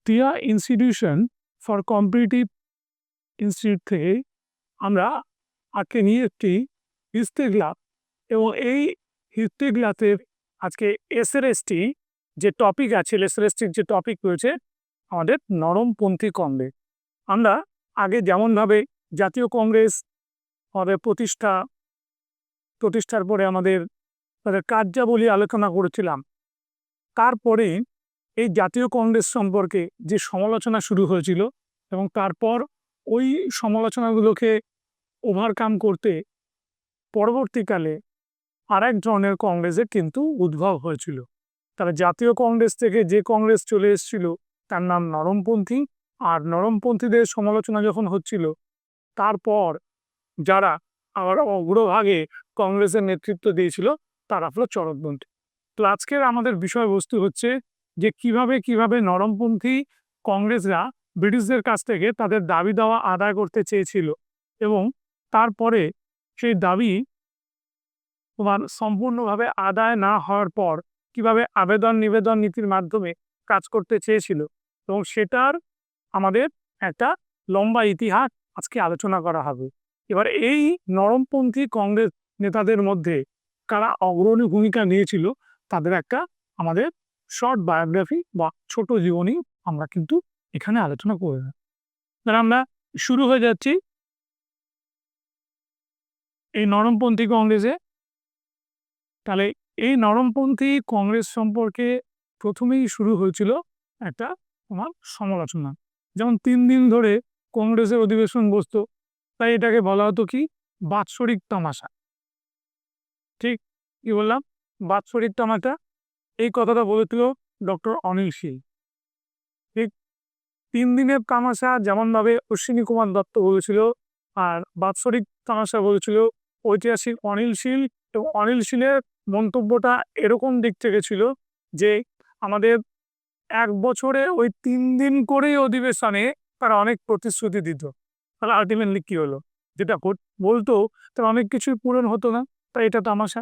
টিয়া institution for competitive institute থেকে আমরা আজকে নিয়ে একটি হিস্ট্রি ক্লাস, এবং এই হিস্ট্রি ক্লাসের আজকে এসআরএসটি যে টপিক আছে, এসআরএসটির যে টপিক রয়েছে আমাদের নরমপন্থী কংগ্রেস। আমরা আগে যেমনভাবে জাতীয় কংগ্রেস আমাদের প্রতিষ্ঠার পরে আমাদের কার্যাবলী আলোচনা করেছিলাম, তারপরে এই জাতীয় কংগ্রেস সম্পর্কে যে সমালোচনা শুরু হয়েছিল এবং তারপর ওই সমালোচনাগুলোকে ওভারকাম করতে পরবর্তীকালে আরেক ধরনের কংগ্রেসের কিন্তু উদ্ভব হয়েছিল। তারা জাতীয় কংগ্রেস থেকে যে কংগ্রেস চলে এসেছিল তার নাম নরমপন্থী, আর নরমপন্থীদের সমালোচনা যখন হচ্ছিল তারপর যারা আবার অগ্রভাগে কংগ্রেসের নেতৃত্ব দিয়েছিল তারা হলো চরমপন্থী। তো আজকের আমাদের বিষয়বস্তু হচ্ছে যে কিভাবে নরমপন্থী কংগ্রেসরা ব্রিটিশদের কাছ থেকে তাদের দাবি দাওয়া আদায় করতে চেয়েছিল এবং তারপরে সেই দাবি সম্পূর্ণভাবে আদায় না হওয়ার পর কিভাবে আবেদন নিবেদন নীতির মাধ্যমে কাজ করতে চেয়েছিল, এবং সেটার আমাদের একটা লম্বা ইতিহাস আজকে আলোচনা করা হবে। এবার এই নরমপন্থী কংগ্রেস নেতাদের মধ্যে কারা অগ্রণী ভূমিকা নিয়েছিল তাদের একটা আমাদের শর্ট বায়োগ্রাফি বা ছোট জীবনী আমরা কিন্তু এখানে আলোচনা করে নেব। তাহলে আমরা শুরু হয়ে যাচ্ছি এই নরমপন্থী কংগ্রেসে। তাহলে এই নরমপন্থী কংগ্রেস সম্পর্কে প্রথমেই শুরু হয়েছিল একটা তোমার সমালোচনা। যেমন 3 দিন ধরে কংগ্রেসের অধিবেশন বসতো, তাই এটাকে বলা হতো কি বাৎসরিক তামাশা। ঠিক কি বললাম? বাৎসরিক তামাশা। এই কথাটা বলেছিল ডক্টর অনিল শীল। ঠিক 3 দিনের তামাশা যেমনভাবে অশ্বিনী কুমার দত্ত বলেছিল, আর বাৎসরিক তামাশা বলেছিল ঐতিহাসিক অনিল শীল। এবং অনিল শীলের মন্তব্যটা এরকম দিক থেকে ছিল যে আমাদের 1 বছরে ওই 3 দিন করেই অধিবেশনে তারা অনেক প্রতিশ্রুতি দিত, তাহলে আলটিমেটলি কি হলো, যেটা বলতো তার অনেক কিছুই পূরণ হতো না। তাই এটা তামাশা।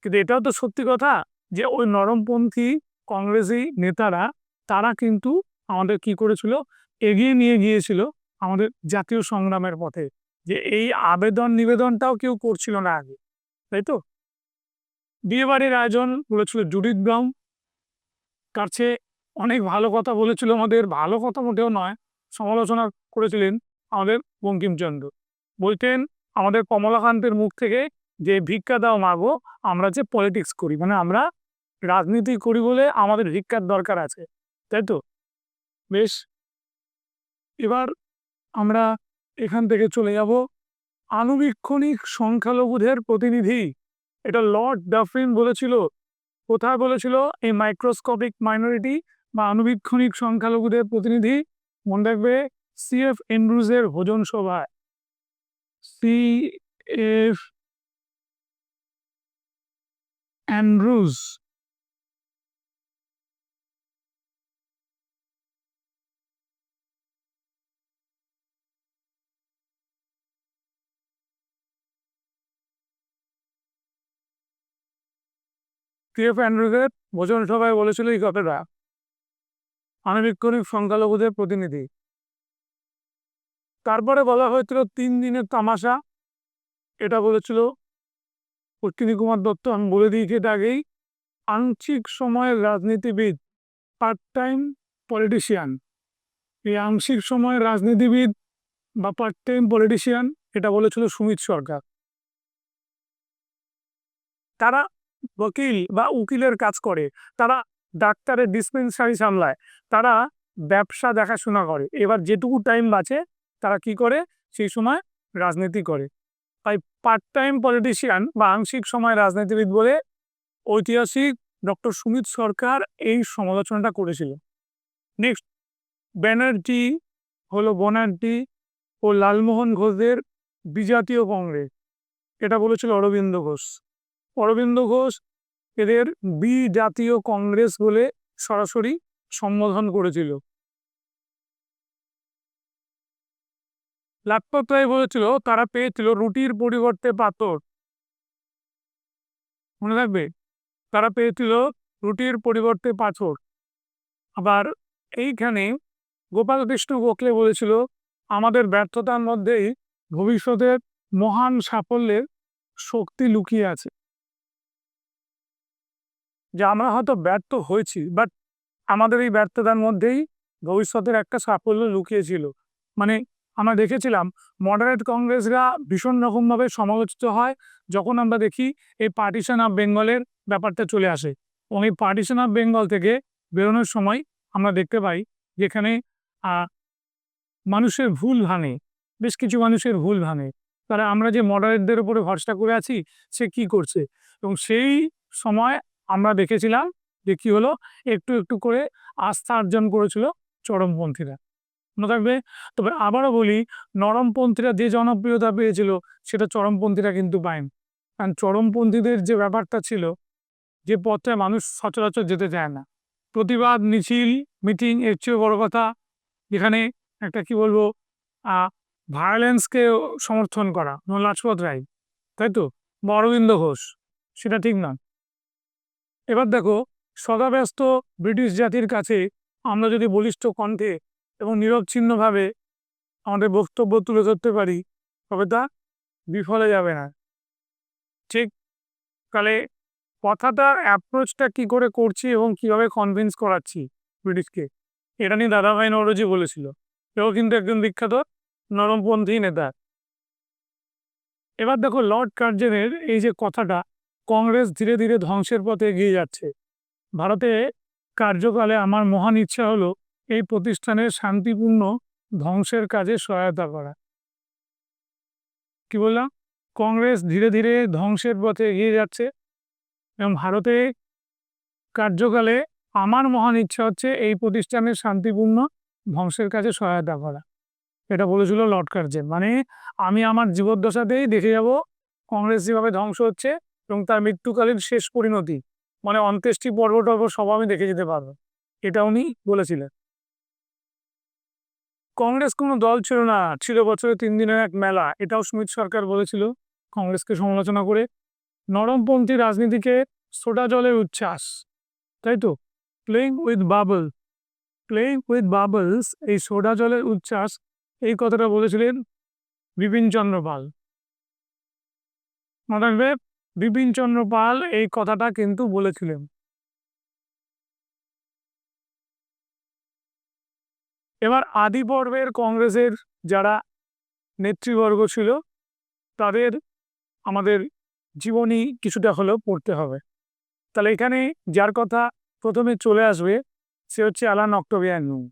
কিন্তু এটাও তো সত্যি কথা যে ওই নরমপন্থী কংগ্রেসি নেতারা তারা কিন্তু আমাদের কি করেছিল, এগিয়ে নিয়ে গিয়েছিল আমাদের জাতীয় সংগ্রামের পথে। যে এই আবেদন নিবেদনটাও কেউ করছিল না আগে, তাই তো। বিয়েবাড়ির আয়োজন বলেছিল জুডিথ ব্রাউন, কাছে অনেক ভালো কথা বলেছিল, আমাদের ভালো কথা মোটেও নয়, সমালোচনা করেছিলেন আমাদের বঙ্কিমচন্দ্র। বলতেন আমাদের কমলাকান্তের মুখ থেকে যে ভিক্ষা দাও মাগো, আমরা যে পলিটিক্স করি, মানে আমরা রাজনীতি করি বলে আমাদের ভিক্ষার দরকার আছে, তাই তো। বেশ, এবার আমরা এখান থেকে চলে যাব আনুবীক্ষণিক সংখ্যালঘুদের প্রতিনিধি। এটা লর্ড ডাফরিন বলেছিল। কোথায় বলেছিল? এই মাইক্রোস্কোপিক মাইনরিটি বা আনুবীক্ষণিক সংখ্যালঘুদের প্রতিনিধি, মনে রাখবে, CF অ্যান্ড্রুজের ভোজন সভায়। CF Andrews. CF অ্যান্ড্রুজের ভোজন সভায় বলেছিল এই কথাটা, আনুবীক্ষণিক সংখ্যালঘুদের প্রতিনিধি। তারপরে বলা হয়েছিল 3 দিনের তামাশা, এটা বলেছিল অশ্বিনী কুমার দত্ত। আমি বলে দিয়েছি এটা আগেই। আংশিক সময়ের রাজনীতিবিদ, পার্ট টাইম পলিটিশিয়ান। এই আংশিক সময়ের রাজনীতিবিদ বা পার্ট টাইম পলিটিশিয়ান এটা বলেছিল সুমিত সরকার। তারা ওকিল বা উকিলের কাজ করে, তারা ডাক্তারের ডিসপেন্সারি সামলায়, তারা ব্যবসা দেখাশোনা করে। এবার যেটুকু টাইম বাঁচে তারা কি করে, সেই সময় রাজনীতি করে। তাই পার্ট টাইম পলিটিশিয়ান বা আংশিক সময় রাজনীতিবিদ বলে ঐতিহাসিক ডক্টর সুমিত সরকার এই সমালোচনাটা করেছিল। নেক্সট, ব্যানার্জি বনার্জি ও লালমোহন ঘোষদের বিজাতীয় কংগ্রেস, এটা বলেছিল অরবিন্দ ঘোষ। অরবিন্দ ঘোষ এদের বিজাতীয় কংগ্রেস বলে সরাসরি সম্বোধন করেছিল। লাজপত রায় বলেছিল তারা পেয়েছিল রুটির পরিবর্তে পাথর। মনে রাখবে, তারা পেয়েছিল রুটির পরিবর্তে পাথর। আবার এইখানে গোপালকৃষ্ণ গোখলে বলেছিল, আমাদের ব্যর্থতার মধ্যেই ভবিষ্যতের মহান সাফল্যের শক্তি লুকিয়ে আছে। যে আমরা হয়তো ব্যর্থ হয়েছি, বাট আমাদের এই ব্যর্থতার মধ্যেই ভবিষ্যতের একটা সাফল্য লুকিয়ে ছিল। মানে আমরা দেখেছিলাম মডারেট কংগ্রেসরা ভীষণ রকমভাবে সমালোচিত হয় যখন আমরা দেখি এই পার্টিশন অফ বেঙ্গলের ব্যাপারটা চলে আসে। এবং এই পার্টিশন অফ বেঙ্গল থেকে বেরোনোর সময় আমরা দেখতে পাই যেখানে মানুষের ভুল ভাঙে, বেশ কিছু মানুষের ভুল ভাঙে, তারা আমরা যে মডারেটদের উপরে ভরসা করে আছি সে কি করছে। এবং সেই সময় আমরা দেখেছিলাম যে কি হলো, একটু একটু করে আস্থা অর্জন করেছিল চরমপন্থীরা, মনে থাকবে। তবে আবারও বলি, নরমপন্থীরা যে জনপ্রিয়তা পেয়েছিল সেটা চরমপন্থীরা কিন্তু পায়নি। কারণ চরমপন্থীদের যে ব্যাপারটা ছিল, যে পথে মানুষ সচরাচর যেতে চায় না, প্রতিবাদ মিছিল মিটিং এর চেয়ে বড় কথা, যেখানে একটা কি বলবো ভায়োলেন্সকে সমর্থন করা, লাজপত রায়, তাই তো, বা অরবিন্দ ঘোষ, সেটা ঠিক না। এবার দেখো, সদাব্যস্ত ব্রিটিশ জাতির কাছে আমরা যদি বলিষ্ঠ কণ্ঠে এবং নিরবচ্ছিন্নভাবে আমাদের বক্তব্য তুলে ধরতে পারি, তবে তা বিফলে যাবে না। ঠিক, তাহলে কথাটার অ্যাপ্রোচটা কি করে করছি এবং কিভাবে কনভিন্স করাচ্ছি ব্রিটিশকে, এটা নিয়ে দাদাভাই নওরোজি বলেছিল। এও কিন্তু একজন বিখ্যাত নরমপন্থী নেতা। এবার দেখো, লর্ড কার্জনের এই যে কথাটা, কংগ্রেস ধীরে ধীরে ধ্বংসের পথে এগিয়ে যাচ্ছে। ভারতে কার্যকালে আমার মহান ইচ্ছা হলো এই প্রতিষ্ঠানের শান্তিপূর্ণ ধ্বংসের কাজে সহায়তা করা। কি বললাম? কংগ্রেস ধীরে ধীরে ধ্বংসের পথে এগিয়ে যাচ্ছে এবং ভারতে কার্যকালে আমার মহান ইচ্ছা হচ্ছে এই প্রতিষ্ঠানের শান্তিপূর্ণ ধ্বংসের কাজে সহায়তা করা। এটা বলেছিল লর্ড কার্জন। মানে আমি আমার জীবদ্দশাতেই দেখে যাব কংগ্রেস যেভাবে ধ্বংস হচ্ছে এবং তার মৃত্যুকালীন শেষ পরিণতি, মানে অন্ত্যেষ্টি পর্ব টর্ব সব আমি দেখে যেতে পারবো, এটা উনি বলেছিলেন। কংগ্রেস কোনো দল ছিল না, ছিল বছরে 3 দিনের এক মেলা, এটাও সুমিত সরকার বলেছিল কংগ্রেসকে সমালোচনা করে। নরমপন্থী রাজনীতিকে সোডা জলের উচ্ছ্বাস, তাই তো, playing with bubble, playing with bubbles, এই সোডা জলের উচ্ছ্বাস, এই কথাটা বলেছিলেন বিপিনচন্দ্র পাল। মনে রাখবে, বিপিনচন্দ্র পাল এই কথাটা কিন্তু বলেছিলেন। এবার আদি পর্বের কংগ্রেসের যারা নেতৃবর্গ ছিল তাদের আমাদের জীবনী কিছুটা হলেও পড়তে হবে। তাহলে এখানে যার কথা প্রথমে চলে আসবে সে হচ্ছে অ্যালান অক্টাভিয়ান হিউম।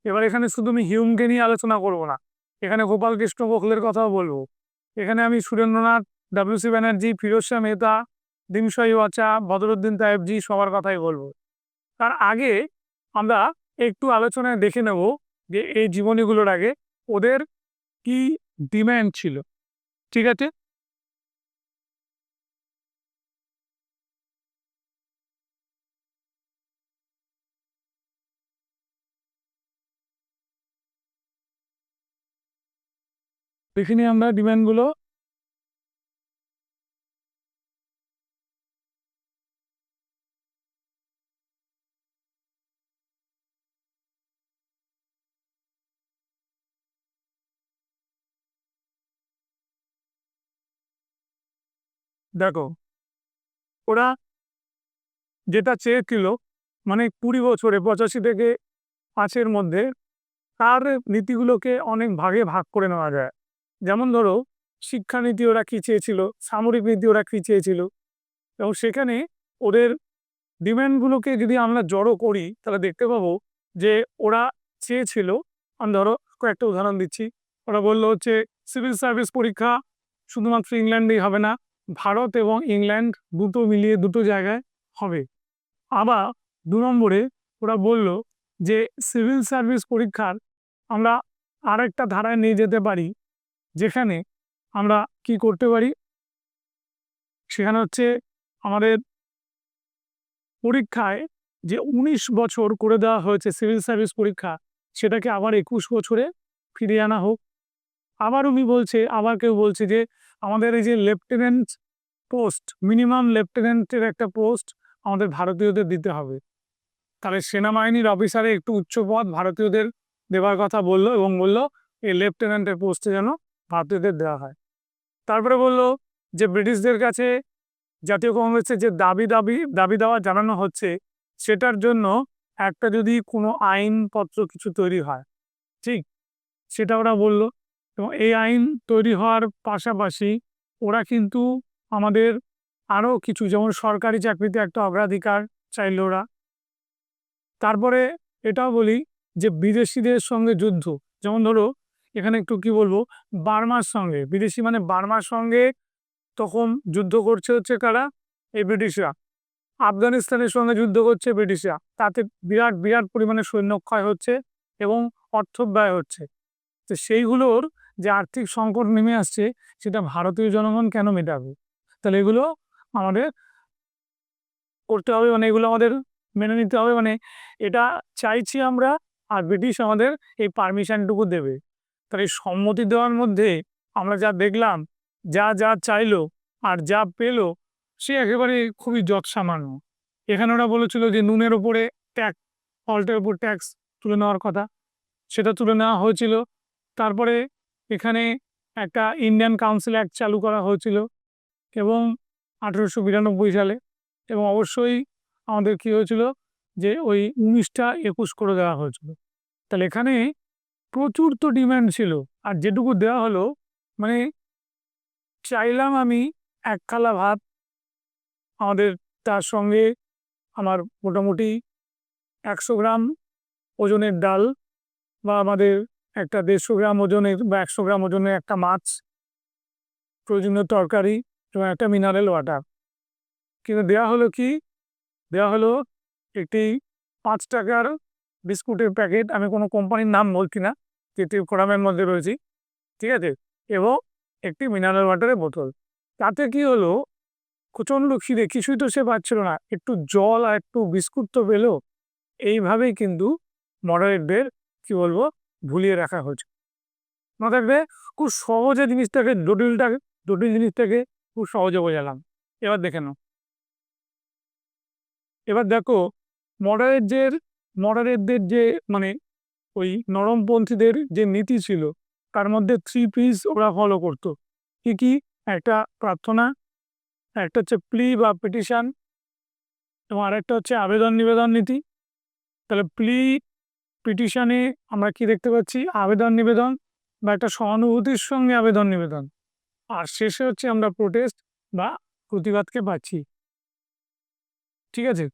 এবার এখানে শুধু আমি হিউমকে নিয়ে আলোচনা করব না, এখানে গোপালকৃষ্ণ গোখলের কথাও বলবো। এখানে আমি সুরেন্দ্রনাথ, ডব্লিউ.সি. ব্যানার্জি, ফিরোজ শাহ মেহতা, দিনশাই ওয়াচা, বদরুদ্দিন তায়েবজি, সবার কথাই বলবো। তার আগে আমরা একটু আলোচনায় দেখে নেব যে এই জীবনীগুলোর আগে ওদের কি ডিম্যান্ড ছিল। ঠিক আছে, দেখে নিই আমরা ডিম্যান্ডগুলো। দেখো, ওরা যেটা চেয়েছিল, মানে 20 বছরে 85 থেকে 5-এর মধ্যে তার নীতিগুলোকে অনেক ভাগে ভাগ করে নেওয়া যায়। যেমন ধরো, শিক্ষানীতি ওরা কী চেয়েছিল, সামরিক নীতি ওরা কী চেয়েছিল, এবং সেখানে ওদের ডিম্যান্ডগুলোকে যদি আমরা জড়ো করি তাহলে দেখতে পাবো যে ওরা চেয়েছিল, আমি ধরো কয়েকটা উদাহরণ দিচ্ছি। ওরা বললো হচ্ছে সিভিল সার্ভিস পরীক্ষা শুধুমাত্র ইংল্যান্ডেই হবে না, ভারত এবং ইংল্যান্ড দুটো মিলিয়ে দুটো জায়গায় হবে। আবার 2 নম্বরে ওরা বলল যে সিভিল সার্ভিস পরীক্ষার আমরা আরেকটা ধারায় নিয়ে যেতে পারি, যেখানে আমরা কি করতে পারি, সেখানে হচ্ছে আমাদের পরীক্ষায় যে 19 বছর করে দেওয়া হয়েছে সিভিল সার্ভিস পরীক্ষা, সেটাকে আবার 21 বছরে ফিরিয়ে আনা হোক। আবার উনি বলছে, আবার কেউ বলছে যে আমাদের এই যে লেফটেন্যান্ট পোস্ট, মিনিমাম লেফটেন্যান্টের একটা পোস্ট আমাদের ভারতীয়দের দিতে হবে। তাহলে সেনাবাহিনীর অফিসারে একটু উচ্চ পদ ভারতীয়দের দেওয়ার কথা বললো এবং বলল এই লেফটেন্যান্টের পোস্টে যেন ভারতীয়দের দেওয়া হয়। তারপরে বলল যে ব্রিটিশদের কাছে জাতীয় কংগ্রেসের যে দাবি দেওয়া জানানো হচ্ছে সেটার জন্য একটা যদি কোনো আইনপত্র কিছু তৈরি হয়, ঠিক সেটা ওরা বলল। এবং এই আইন তৈরি হওয়ার পাশাপাশি ওরা কিন্তু আমাদের আরও কিছু, যেমন সরকারি চাকরিতে একটা অগ্রাধিকার চাইল ওরা। তারপরে এটাও বলি যে বিদেশিদের সঙ্গে যুদ্ধ, যেমন ধরো এখানে একটু কি বলবো, বার্মার সঙ্গে, বিদেশি মানে বার্মার সঙ্গে তখন যুদ্ধ করছে হচ্ছে কারা, এই ব্রিটিশরা। আফগানিস্তানের সঙ্গে যুদ্ধ করছে ব্রিটিশরা, তাতে বিরাট বিরাট পরিমাণে সৈন্যক্ষয় হচ্ছে এবং অর্থ ব্যয় হচ্ছে। তো সেইগুলোর যে আর্থিক সংকট নেমে আসছে সেটা ভারতীয় জনগণ কেন মেটাবে? তাহলে এগুলো আমাদের করতে হবে, মানে এগুলো আমাদের মেনে নিতে হবে, মানে এটা চাইছি আমরা, আর ব্রিটিশ আমাদের এই পারমিশনটুকু দেবে। তাহলে এই সম্মতি দেওয়ার মধ্যে আমরা যা দেখলাম, যা যা চাইলো আর যা পেলো সে একেবারে খুবই যৎসামান্য। এখানে ওরা বলেছিল যে নুনের ওপরে ট্যাক্স, সল্টের উপর ট্যাক্স তুলে নেওয়ার কথা, সেটা তুলে নেওয়া হয়েছিল। তারপরে এখানে একটা ইন্ডিয়ান কাউন্সিল অ্যাক্ট চালু করা হয়েছিল এবং 1892 সালে, এবং অবশ্যই আমাদের কি হয়েছিল যে ওই 19টা 21 করে দেওয়া হয়েছিল। তাহলে এখানে প্রচুর তো ডিমান্ড ছিল, আর যেটুকু দেওয়া হলো, মানে চাইলাম আমি এক থালা ভাত, আমাদের তার সঙ্গে আমার মোটামুটি 100 গ্রাম ওজনের ডাল, বা আমাদের একটা 150 গ্রাম ওজনের বা 100 গ্রাম ওজনের একটা মাছ, প্রয়োজনীয় তরকারি এবং একটা মিনারেল ওয়াটার। কিন্তু দেওয়া হলো কি, দেওয়া হলো একটি 5 টাকার বিস্কুটের প্যাকেট, আমি কোনো কোম্পানির নাম বলছি না, যেটি ফোরামের মধ্যে রয়েছি, ঠিক আছে, এবং একটি মিনারেল ওয়াটারের বোতল। তাতে কি হলো, প্রচণ্ড খিদে, কিছুই তো সে পাচ্ছিল না, একটু জল আর একটু বিস্কুট তো পেলো। এইভাবেই কিন্তু মডারেটদের কি বলবো ভুলিয়ে রাখা হয়েছে। না থাকবে খুব সহজে জিনিসটাকে, জটিল জিনিসটাকে খুব সহজে বোঝালাম। এবার দেখে নাও, এবার দেখো মডারেটদের মডারেটদের যে মানে ওই নরমপন্থীদের যে নীতি ছিল তার মধ্যে 3 Ps ওরা ফলো করতো। কি কি? একটা প্রার্থনা, একটা হচ্ছে প্লি বা পিটিশন, এবং আরেকটা হচ্ছে আবেদন নিবেদন নীতি। তাহলে প্লি পিটিশনে আমরা কি দেখতে পাচ্ছি, আবেদন নিবেদন বা একটা সহানুভূতির সঙ্গে আবেদন নিবেদন, আর শেষে হচ্ছে আমরা প্রোটেস্ট বা প্রতিবাদকে পাচ্ছি, ঠিক আছে।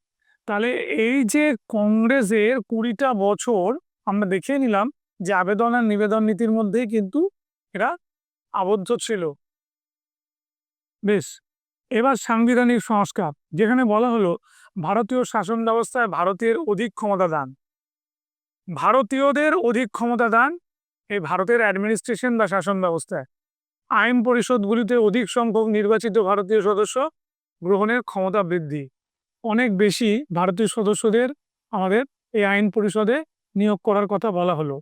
তাহলে এই যে কংগ্রেসের 20টা বছর আমরা দেখে নিলাম যে আবেদন আর নিবেদন নীতির মধ্যেই কিন্তু এরা আবদ্ধ ছিল। বেশ, এবার সাংবিধানিক সংস্কার, যেখানে বলা হলো ভারতীয় শাসন ব্যবস্থায় ভারতীয় অধিক ক্ষমতা দান, ভারতীয়দের অধিক ক্ষমতা দান এই ভারতের অ্যাডমিনিস্ট্রেশন বা শাসন ব্যবস্থায়, আইন পরিষদগুলিতে অধিক সংখ্যক নির্বাচিত ভারতীয় সদস্য গ্রহণের ক্ষমতা বৃদ্ধি, অনেক বেশি ভারতীয় সদস্যদের আমাদের এই আইন পরিষদে নিয়োগ করার কথা বলা হলো।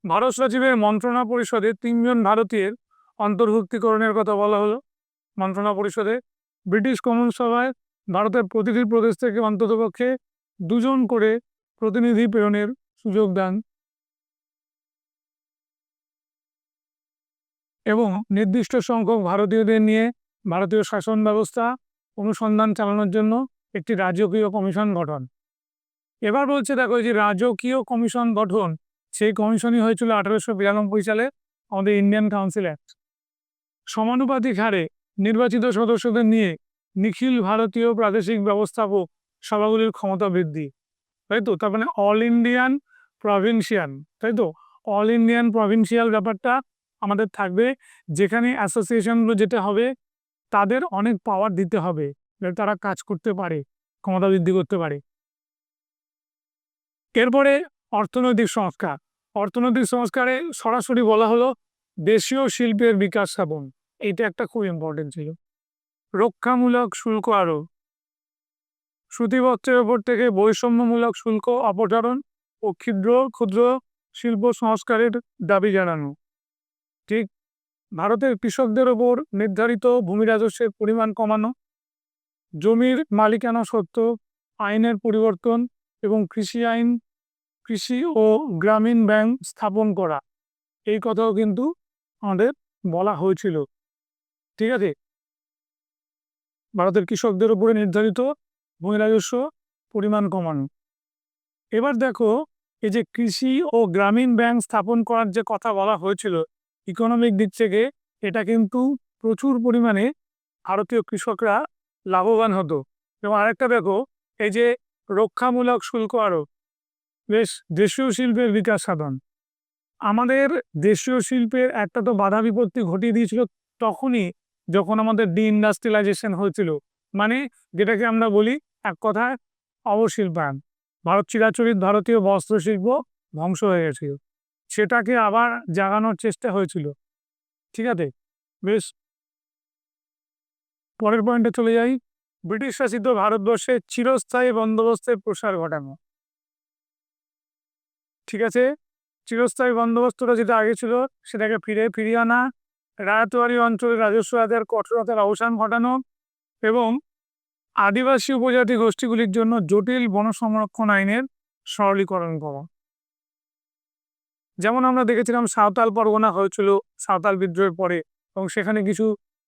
ভারত সচিবের মন্ত্রণা পরিষদে 3 জন ভারতীয়ের অন্তর্ভুক্তিকরণের কথা বলা হলো মন্ত্রণা পরিষদে। ব্রিটিশ কমন সভায় ভারতের প্রতিটি প্রদেশ থেকে অন্ততপক্ষে 2 জন করে প্রতিনিধি প্রেরণের সুযোগ দেন, এবং নির্দিষ্ট সংখ্যক ভারতীয়দের নিয়ে ভারতীয় শাসন ব্যবস্থা অনুসন্ধান চালানোর জন্য একটি রাজকীয় কমিশন গঠন। এবার বলছে দেখো, যে রাজকীয় কমিশন গঠন, সেই কমিশনই হয়েছিল 1892 সালে আমাদের ইন্ডিয়ান কাউন্সিল অ্যাক্ট। সমানুপাতিক হারে নির্বাচিত সদস্যদের নিয়ে নিখিল ভারতীয় প্রাদেশিক ব্যবস্থাপক সভাগুলির ক্ষমতা বৃদ্ধি, তাই তো। তার মানে অল ইন্ডিয়ান প্রভিন্সিয়াল, তাই তো, অল ইন্ডিয়ান প্রভিন্সিয়াল ব্যাপারটা আমাদের থাকবে, যেখানে অ্যাসোসিয়েশনগুলো যেটা হবে তাদের অনেক পাওয়ার দিতে হবে যাতে তারা কাজ করতে পারে, ক্ষমতা বৃদ্ধি করতে পারে। এরপরে অর্থনৈতিক সংস্কার, অর্থনৈতিক সংস্কারে সরাসরি বলা হলো দেশীয় শিল্পের বিকাশ সাধন, এইটা একটা খুব ইম্পর্টেন্ট ছিল। রক্ষামূলক শুল্ক আরোপ, শ্রুতিপত্রের ওপর থেকে বৈষম্যমূলক শুল্ক অপসারণ ও ক্ষুদ্র ক্ষুদ্র শিল্প সংস্কারের দাবি জানানো, ঠিক। ভারতের কৃষকদের ওপর নির্ধারিত ভূমি রাজস্বের পরিমাণ কমানো, জমির মালিকানা সত্ত্ব আইনের পরিবর্তন এবং কৃষি আইন কৃষি ও গ্রামীণ ব্যাংক স্থাপন করা, এই কথাও কিন্তু আমাদের বলা হয়েছিল। ঠিক আছে, ভারতের কৃষকদের উপরে নির্ধারিত ভূমি রাজস্ব পরিমাণ কমানো। এবার দেখো, এই যে কৃষি ও গ্রামীণ ব্যাংক স্থাপন করার যে কথা বলা হয়েছিল ইকোনমিক দিক থেকে, এটা কিন্তু প্রচুর পরিমাণে ভারতীয় কৃষকরা লাভবান হতো। এবং আরেকটা দেখো, এই যে রক্ষামূলক শুল্ক আরোপ, বেশ দেশীয় শিল্পের বিকাশ সাধন। আমাদের দেশীয় শিল্পের একটা তো বাধা বিপত্তি ঘটিয়ে দিয়েছিল তখনই, যখন আমাদের ডিইন্ডাস্ট্রিয়ালাইজেশন হয়েছিল, মানে যেটাকে আমরা বলি এক কথায় অবশিল্পায়ন। ভারত চিরাচরিত ভারতীয় বস্ত্রশিল্প ধ্বংস হয়ে গেছিল, সেটাকে আবার জাগানোর চেষ্টা হয়েছিল। ঠিক আছে, বেশ, পরের পয়েন্টে চলে যাই। ব্রিটিশ শাসিত ভারতবর্ষে চিরস্থায়ী বন্দোবস্তের প্রসার ঘটানো। ঠিক আছে, চিরস্থায়ী বন্দোবস্তটা যেটা আগে ছিল সেটাকে ফিরিয়ে আনা, রায়তওয়ারি অঞ্চলে রাজস্ব আদায়ের কঠোরতার অবসান ঘটানো এবং আদিবাসী উপজাতি গোষ্ঠীগুলির জন্য জটিল বন সংরক্ষণ আইনের সরলীকরণ করা। যেমন আমরা দেখেছিলাম সাঁওতাল পরগনা হয়েছিল সাঁওতাল বিদ্রোহের পরে, এবং সেখানে কিছু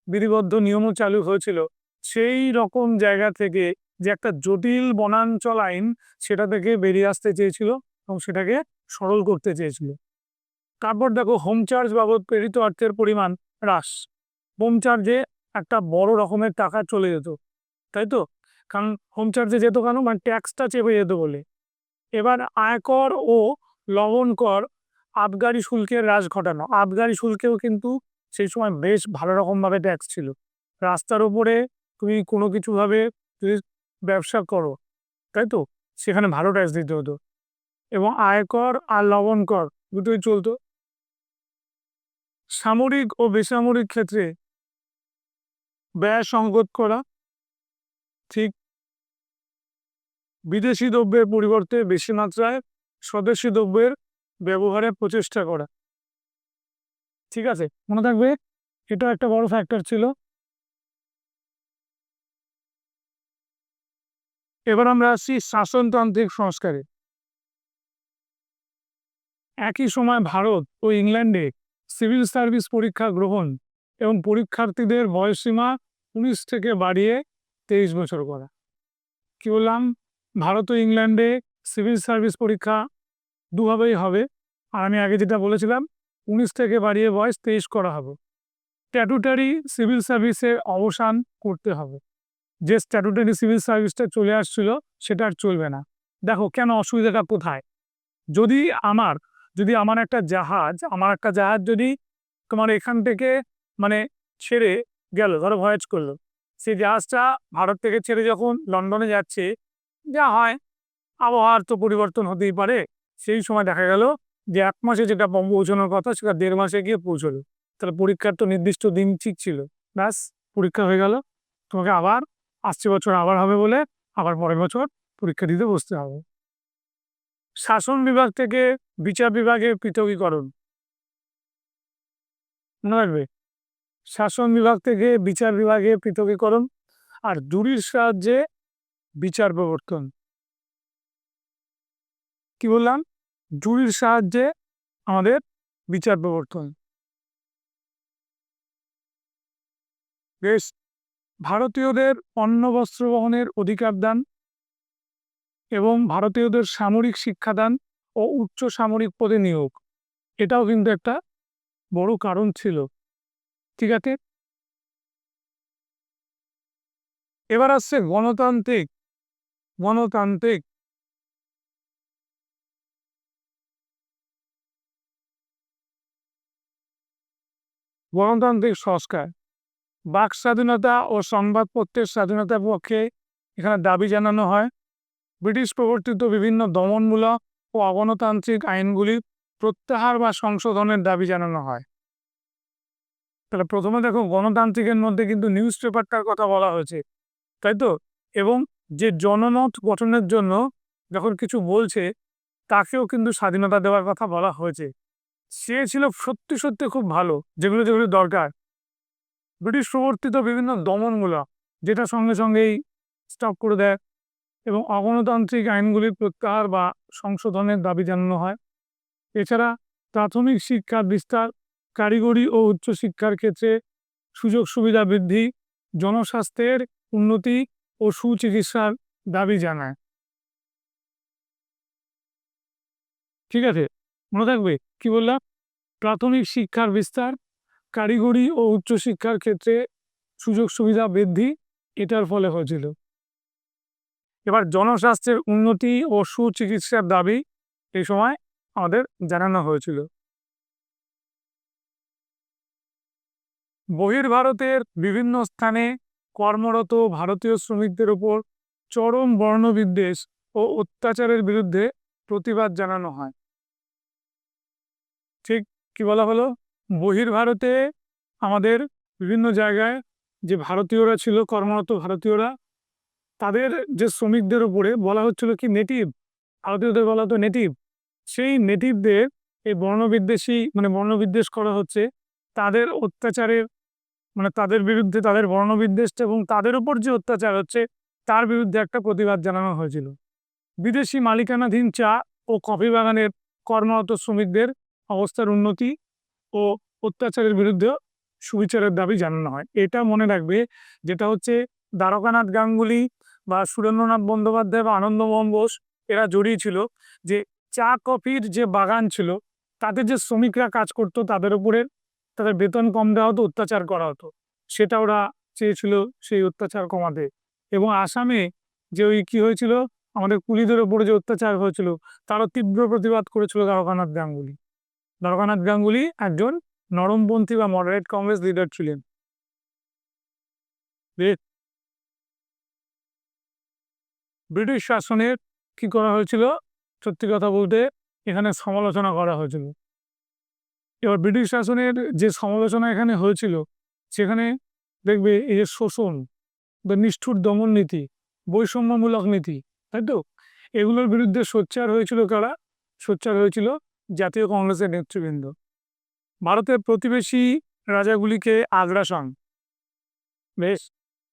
বিধিবদ্ধ নিয়মও চালু হয়েছিল। সেই রকম জায়গা থেকে যে একটা জটিল বনাঞ্চল আইন, সেটা থেকে বেরিয়ে আসতে চেয়েছিল এবং সেটাকে সরল করতে চেয়েছিল। তারপর দেখো, হোম চার্জ বাবদ প্রেরিত অর্থের পরিমাণ হ্রাস। হোম চার্জে একটা বড় রকমের টাকা চলে যেত, তাই তো, কারণ হোম চার্জে যেত কেন, মানে ট্যাক্সটা চেপে যেত বলে। এবার আয়কর ও লবণ কর, আবগারি শুল্কের হ্রাস ঘটানো। আবগারি শুল্কেও কিন্তু সেই সময় বেশ ভালো রকমভাবে ট্যাক্স ছিল। রাস্তার উপরে তুমি কোনো কিছুভাবে যদি ব্যবসা করো, তাই তো, সেখানে ভালো ট্যাক্স দিতে হতো। এবং আয়কর আর লবণ কর দুটোই চলতো। সামরিক ও বেসামরিক ক্ষেত্রে ব্যয় সংকট করা, ঠিক, বিদেশি দ্রব্যের পরিবর্তে বেশি মাত্রায় স্বদেশি দ্রব্যের ব্যবহারের প্রচেষ্টা করা। ঠিক আছে, মনে থাকবে, এটা একটা বড় ফ্যাক্টর ছিল। এবার আমরা আসছি শাসনতান্ত্রিক সংস্কারে। একই সময় ভারত ও ইংল্যান্ডে সিভিল সার্ভিস পরীক্ষা গ্রহণ এবং পরীক্ষার্থীদের বয়সসীমা 19 থেকে বাড়িয়ে 23 বছর করা। কি বললাম, ভারত ও ইংল্যান্ডে সিভিল সার্ভিস পরীক্ষা দুভাবেই হবে, আর আমি আগে যেটা বলেছিলাম 19 থেকে বাড়িয়ে বয়স 23 করা হবে। স্ট্যাটুটারি সিভিল সার্ভিসের অবসান করতে হবে। যে স্ট্যাটুটারি সিভিল সার্ভিসটা চলে আসছিল সেটা আর চলবে না। দেখো কেন, অসুবিধাটা কোথায়। যদি আমার একটা জাহাজ যদি তোমার এখান থেকে মানে ছেড়ে গেল, ধরো ভয়েজ করলো, সেই জাহাজটা ভারত থেকে ছেড়ে যখন লন্ডনে যাচ্ছে, যা হয়, আবহাওয়ার তো পরিবর্তন হতেই পারে, সেই সময় দেখা গেল যে 1 মাসে যেটা পৌঁছানোর কথা সেটা 1.5 মাসে গিয়ে পৌঁছলো। তাহলে পরীক্ষার তো নির্দিষ্ট দিন ঠিক ছিল, ব্যাস পরীক্ষা হয়ে গেল। তোমাকে আবার আসছে বছর আবার হবে বলে আবার পরের বছর পরীক্ষা দিতে বসতে হবে। শাসন বিভাগ থেকে বিচার বিভাগের পৃথকীকরণ, মনে রাখবে, শাসন বিভাগ থেকে বিচার বিভাগের পৃথকীকরণ আর জুরির সাহায্যে বিচার প্রবর্তন। কি বললাম, জুরির সাহায্যে আমাদের বিচার প্রবর্তন। বেশ, ভারতীয়দের অন্ন বস্ত্র বহনের অধিকার দান এবং ভারতীয়দের সামরিক শিক্ষাদান ও উচ্চ সামরিক পদে নিয়োগ, এটাও কিন্তু একটা বড় কারণ ছিল। ঠিক আছে, এবার আসছে গণতান্ত্রিক গণতান্ত্রিক গণতান্ত্রিক সংস্কার। বাক স্বাধীনতা ও সংবাদপত্রের স্বাধীনতার পক্ষে এখানে দাবি জানানো হয়। ব্রিটিশ প্রবর্তিত বিভিন্ন দমনমূলক ও অগণতান্ত্রিক আইনগুলি প্রত্যাহার বা সংশোধনের দাবি জানানো হয়। তাহলে প্রথমে দেখো, গণতান্ত্রিকের মধ্যে কিন্তু নিউজ পেপারটার কথা বলা হয়েছে, তাই তো, এবং যে জনমত গঠনের জন্য যখন কিছু বলছে তাকেও কিন্তু স্বাধীনতা দেওয়ার কথা বলা হয়েছে। সে ছিল সত্যি সত্যি খুব ভালো, যেগুলো যেগুলো দরকার। ব্রিটিশ প্রবর্তিত বিভিন্ন দমনমূলক, যেটা সঙ্গে সঙ্গেই স্টপ করে দেয়, এবং অগণতান্ত্রিক আইনগুলির প্রত্যাহার বা সংশোধনের দাবি জানানো হয়। এছাড়া প্রাথমিক শিক্ষার বিস্তার, কারিগরি ও উচ্চশিক্ষার ক্ষেত্রে সুযোগ সুবিধা বৃদ্ধি, জনস্বাস্থ্যের উন্নতি ও সুচিকিৎসার দাবি জানায়। ঠিক আছে, মনে থাকবে কি বললাম? প্রাথমিক শিক্ষার বিস্তার, কারিগরি ও উচ্চশিক্ষার ক্ষেত্রে সুযোগ সুবিধা বৃদ্ধি, এটার ফলে হয়েছিল। এবার জনস্বাস্থ্যের উন্নতি ও সুচিকিৎসার দাবি এই সময় আমাদের জানানো হয়েছিল। বহির্ভারতের বিভিন্ন স্থানে কর্মরত ভারতীয় শ্রমিকদের উপর চরম বর্ণবিদ্বেষ ও অত্যাচারের বিরুদ্ধে প্রতিবাদ জানানো হয়। ঠিক কি বলা হলো? বহির্ভারতে আমাদের বিভিন্ন জায়গায় যে ভারতীয়রা ছিল, কর্মরত ভারতীয়রা, তাদের যে শ্রমিকদের উপরে বলা হচ্ছিল কি নেটিভ, ভারতীয়দের বলা হতো নেটিভ, সেই নেটিভদের এই বর্ণবিদ্বেষ করা হচ্ছে। তাদের অত্যাচারের তাদের বিরুদ্ধে, তাদের বর্ণবিদ্বেষটা এবং তাদের উপর যে অত্যাচার হচ্ছে তার বিরুদ্ধে একটা প্রতিবাদ জানানো হয়েছিল। বিদেশি মালিকানাধীন চা ও কফি বাগানের কর্মরত শ্রমিকদের অবস্থার উন্নতি ও অত্যাচারের বিরুদ্ধে সুবিচারের দাবি জানানো হয়। এটা মনে রাখবে, যেটা হচ্ছে দ্বারকানাথ গাঙ্গুলি বা সুরেন্দ্রনাথ বন্দ্যোপাধ্যায় বা আনন্দমোহন বোস এরা জড়িয়েছিল যে চা কফির যে বাগান ছিল তাদের যে শ্রমিকরা কাজ করত তাদের উপরে তাদের বেতন কম দেওয়া হতো, অত্যাচার করা হতো। সেটা ওরা চেয়েছিল সেই অত্যাচার কমাতে। এবং আসামে যে ওই কি হয়েছিল, আমাদের কুলিদের উপরে যে অত্যাচার হয়েছিল তারও তীব্র প্রতিবাদ করেছিল দ্বারকানাথ গাঙ্গুলি। দ্বারকানাথ গাঙ্গুলি একজন নরমপন্থী বা মডারেট কংগ্রেস লিডার ছিলেন। ব্রিটিশ শাসনের কি করা হয়েছিল, সত্যি কথা বলতে এখানে সমালোচনা করা হয়েছিল। এবার ব্রিটিশ শাসনের যে সমালোচনা এখানে হয়েছিল সেখানে দেখবে এই যে শোষণ বা নিষ্ঠুর দমন নীতি, বৈষম্যমূলক নীতি, তাই তো, এগুলোর বিরুদ্ধে সোচ্চার হয়েছিল কারা? সোচ্চার হয়েছিল জাতীয় কংগ্রেসের নেতৃবৃন্দ। ভারতের প্রতিবেশী রাজাগুলিকে আগ্রাসন, বেশ,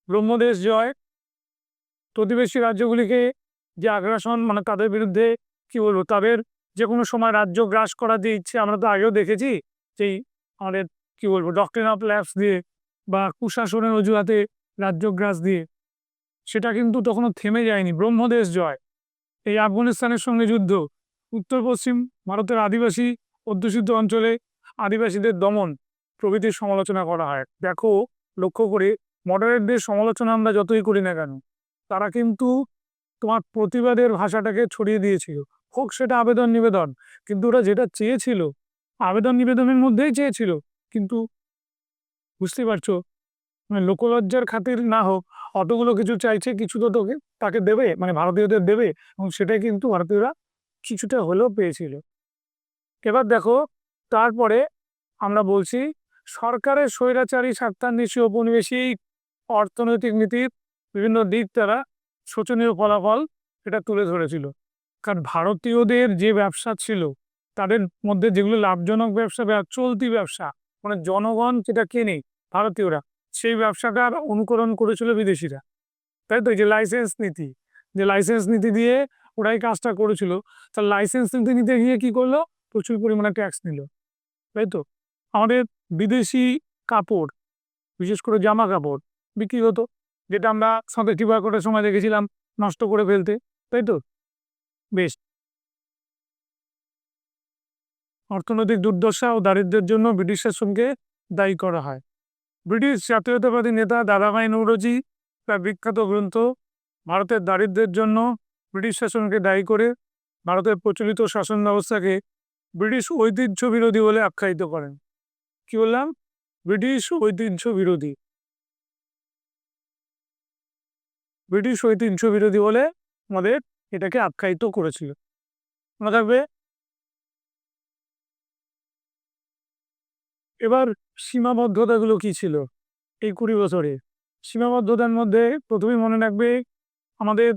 ব্রহ্মদেশ জয়, প্রতিবেশী রাজ্যগুলিকে যে আগ্রাসন, তাদের বিরুদ্ধে কি বলবো, তাদের যে কোনো সময় রাজ্য গ্রাস করার যে ইচ্ছে আমরা তো আগেও দেখেছি, যেই আমাদের কি বলবো ডক্ট্রিন অফ ল্যাপস দিয়ে বা কুশাসনের অজুহাতে রাজ্য গ্রাস দিয়ে, সেটা কিন্তু তখনও থেমে যায়নি। ব্রহ্মদেশ জয়, এই আফগানিস্তানের সঙ্গে যুদ্ধ, উত্তর পশ্চিম ভারতের আদিবাসী অধ্যুষিত অঞ্চলে আদিবাসীদের দমন প্রভৃতির সমালোচনা করা হয়। দেখো, লক্ষ্য করে মডারেটদের সমালোচনা আমরা যতই করি না কেন, তারা কিন্তু তোমার প্রতিবাদের ভাষাটাকে ছড়িয়ে দিয়েছিল। হোক সেটা আবেদন নিবেদন, কিন্তু ওরা যেটা চেয়েছিল আবেদন নিবেদনের মধ্যেই চেয়েছিল, কিন্তু বুঝতে পারছো, লোকলজ্জার খাতির না হোক অতগুলো কিছু চাইছে, কিছু তো তোকে তাকে দেবে, ভারতীয়দের দেবে, এবং সেটাই কিন্তু ভারতীয়রা কিছুটা হলেও পেয়েছিল। এবার দেখো, তারপরে আমরা বলছি সরকারের স্বৈরাচারী স্বার্থান্বেষী ঔপনিবেশিক অর্থনৈতিক নীতির বিভিন্ন দিক তারা শোচনীয় ফলাফল এটা তুলে ধরেছিল। কারণ ভারতীয়দের যে ব্যবসা ছিল তাদের মধ্যে যেগুলো লাভজনক ব্যবসা, চলতি ব্যবসা, জনগণ যেটা কেনে ভারতীয়রা, সেই ব্যবসাটার অনুকরণ করেছিল বিদেশিরা, তাই তো। যে লাইসেন্স নীতি দিয়ে ওরাই কাজটা করেছিল। তার লাইসেন্স নীতি নিতে গিয়ে কি করলো, প্রচুর পরিমাণে ট্যাক্স নিল, তাই তো। আমাদের বিদেশি কাপড়, বিশেষ করে জামা কাপড় বিক্রি হতো, যেটা আমরা সাথে টিবা করার সময় দেখেছিলাম নষ্ট করে ফেলতে, তাই তো। বেশ, অর্থনৈতিক দুর্দশা ও দারিদ্র্যের জন্য ব্রিটিশ শাসনকে দায়ী করা হয়। ব্রিটিশ জাতীয়তাবাদী নেতা দাদাভাই নৌরোজি তার বিখ্যাত গ্রন্থ ভারতের দারিদ্র্যের জন্য ব্রিটিশ শাসনকে দায়ী করে ভারতের প্রচলিত শাসন ব্যবস্থাকে ব্রিটিশ ঐতিহ্য বিরোধী বলে আখ্যায়িত করেন। কি বললাম? ব্রিটিশ ঐতিহ্য বিরোধী, ব্রিটিশ ঐতিহ্য বিরোধী বলে আমাদের এটাকে আখ্যায়িত করেছিল। মনে থাকবে। এবার সীমাবদ্ধতাগুলো কি ছিল এই 20 বছরে? সীমাবদ্ধতার মধ্যে প্রথমেই মনে রাখবে, আমাদের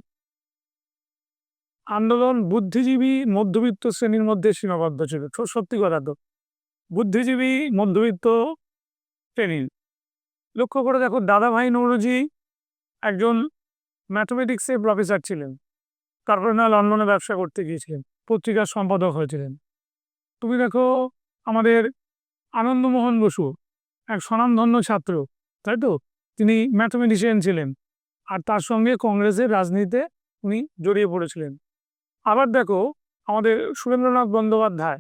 আন্দোলন বুদ্ধিজীবী মধ্যবিত্ত শ্রেণীর মধ্যে সীমাবদ্ধ ছিল। সত্যি কথা তো, বুদ্ধিজীবী মধ্যবিত্ত শ্রেণীর। লক্ষ্য করে দেখো, দাদাভাই নৌরোজি একজন ম্যাথমেটিক্সের প্রফেসর ছিলেন, তারপরে না লন্ডনে ব্যবসা করতে গিয়েছিলেন, পত্রিকার সম্পাদক হয়েছিলেন। তুমি দেখো আমাদের আনন্দমোহন বসু, এক স্বনামধন্য ছাত্র, তাই তো? তিনি ম্যাথমেটিশিয়ান ছিলেন, আর তার সঙ্গে কংগ্রেসের রাজনীতিতে উনি জড়িয়ে পড়েছিলেন। আবার দেখো আমাদের সুরেন্দ্রনাথ বন্দ্যোপাধ্যায়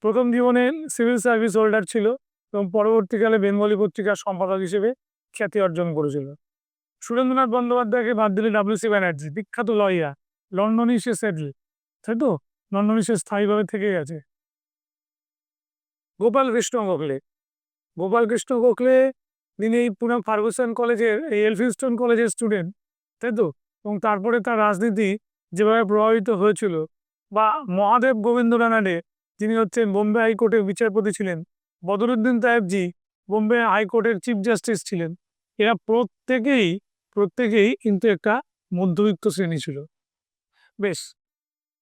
প্রথম জীবনে সিভিল সার্ভিস হোল্ডার ছিল এবং পরবর্তীকালে বেঙ্গলি পত্রিকার সম্পাদক হিসেবে খ্যাতি অর্জন করেছিল। সুরেন্দ্রনাথ বন্দ্যোপাধ্যায়কে বাদ দিলে ডব্লিউ.সি. ব্যানার্জি, বিখ্যাত লয়ার, লন্ডনেই সে সেটেল, তাই তো? লন্ডনে সে স্থায়ীভাবে থেকে গেছে। গোপাল কৃষ্ণ গোখলে তিনি এই পুনে ফার্গুসন কলেজের, এই এলফিনস্টন কলেজের স্টুডেন্ট, তাই তো? এবং তারপরে তার রাজনীতি যেভাবে প্রভাবিত হয়েছিল, বা মহাদেব গোবিন্দ রানাডে, যিনি হচ্ছেন বোম্বে হাইকোর্টের বিচারপতি ছিলেন, বদরুদ্দিন তায়েবজি বোম্বে হাইকোর্টের চিফ জাস্টিস ছিলেন, এরা প্রত্যেকেই কিন্তু একটা মধ্যবিত্ত শ্রেণী ছিল। বেশ,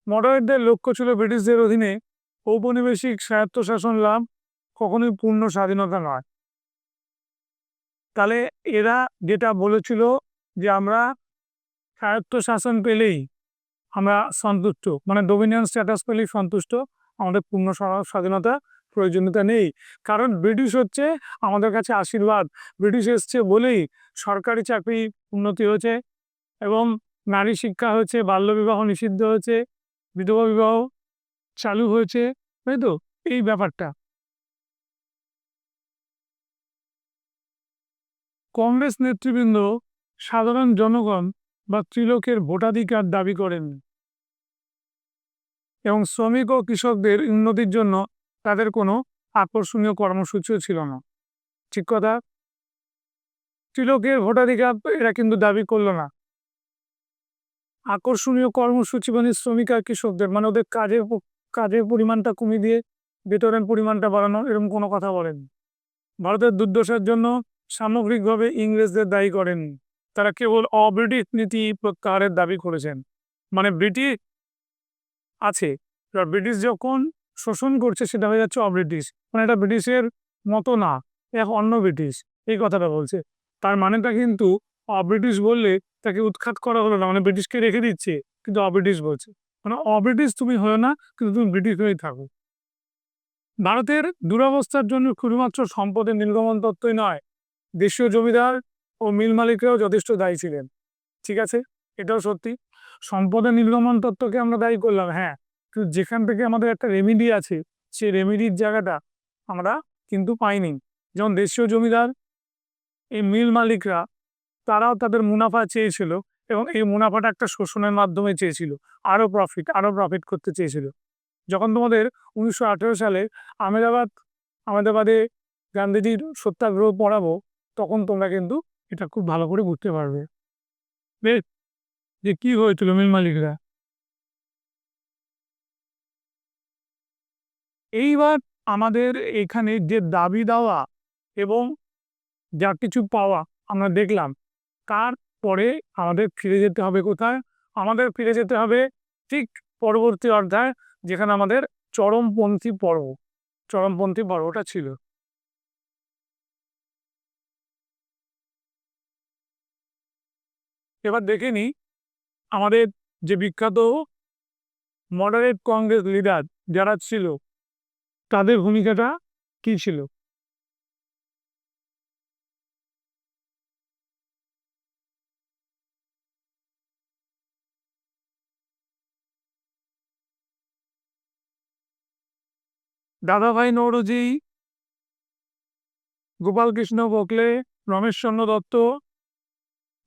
মডারেটদের লক্ষ্য ছিল ব্রিটিশদের অধীনে ঔপনিবেশিক স্বায়ত্তশাসন লাভ, কখনোই পূর্ণ স্বাধীনতা নয়। তাহলে এরা যেটা বলেছিল যে আমরা স্বায়ত্তশাসন পেলেই আমরা সন্তুষ্ট, মানে ডোমিনিয়ন স্ট্যাটাস পেলেই সন্তুষ্ট, আমাদের পূর্ণ স্বাধীনতা প্রয়োজনীয়তা নেই। কারণ ব্রিটিশ হচ্ছে আমাদের কাছে আশীর্বাদ, ব্রিটিশ এসছে বলেই সরকারি চাকরি উন্নতি হয়েছে এবং নারী শিক্ষা হয়েছে, বাল্যবিবাহ নিষিদ্ধ হয়েছে, বিধবা বিবাহ চালু হয়েছে, তাই তো? এই ব্যাপারটা কংগ্রেস নেতৃবৃন্দ সাধারণ জনগণ বা ত্রিলোকের ভোটাধিকার দাবি করেন এবং শ্রমিক ও কৃষকদের উন্নতির জন্য তাদের কোনো আকর্ষণীয় কর্মসূচিও ছিল না। ঠিক কথা, ত্রিলোকের ভোটাধিকার এরা কিন্তু দাবি করলো না। আকর্ষণীয় কর্মসূচি মানে শ্রমিক আর কৃষকদের, মানে ওদের কাজের পরিমাণটা কমিয়ে দিয়ে বেতনের পরিমাণটা বাড়ানো, এরকম কোনো কথা বলেন। ভারতের দুর্দশার জন্য সামগ্রিকভাবে ইংরেজদের দায়ী করেন। তারা কেবল অব্রিটিশ নীতি প্রত্যাহারের দাবি করেছেন। মানে ব্রিটিশ আছে, ব্রিটিশ যখন শোষণ করছে সেটা হয়ে যাচ্ছে অব্রিটিশ, মানে এটা ব্রিটিশের মতো না, এক অন্য ব্রিটিশ, এই কথাটা বলছে। তার মানেটা কিন্তু অব্রিটিশ বললে তাকে উৎখাত করা হলো না, মানে ব্রিটিশকে রেখে দিচ্ছে, কিন্তু অব্রিটিশ বলছে, মানে অব্রিটিশ তুমি হয়ে না, কিন্তু তুমি ব্রিটিশ হয়েই থাকো। ভারতের দুরবস্থার জন্য শুধুমাত্র সম্পদের নির্গমন তত্ত্বই নয়, দেশীয় জমিদার ও মিল মালিকরাও যথেষ্ট দায়ী ছিলেন। ঠিক আছে, এটাও সত্যি। সম্পদের নির্গমন তত্ত্বকে আমরা দায়ী করলাম, হ্যাঁ, কিন্তু যেখান থেকে আমাদের একটা রেমিডি আছে, সেই রেমিডির জায়গাটা আমরা কিন্তু পাইনি। যেমন দেশীয় জমিদার, এই মিল মালিকরা, তারাও তাদের মুনাফা চেয়েছিল এবং এই মুনাফাটা একটা শোষণের মাধ্যমে চেয়েছিল, আরও প্রফিট করতে চেয়েছিল। যখন তোমাদের 1918 সালে আহমেদাবাদে গান্ধীজির সত্যাগ্রহ পড়াবো, তখন তোমরা কিন্তু এটা খুব ভালো করে বুঝতে পারবে যে কি হয়েছিল মিল মালিকরা। এইবার আমাদের এখানে যে দাবি দেওয়া এবং যা কিছু পাওয়া আমরা দেখলাম, তারপরে আমাদের ফিরে যেতে হবে কোথায়? আমাদের ফিরে যেতে হবে ঠিক পরবর্তী অধ্যায়, যেখানে আমাদের চরমপন্থী পর্বটা ছিল। এবার দেখে নিই আমাদের যে বিখ্যাত মডারেট কংগ্রেস লিডার যারা ছিল, তাদের ভূমিকাটা কি ছিল। দাদাভাই নৌরোজি, গোপালকৃষ্ণ গোখলে, রমেশচন্দ্র দত্ত,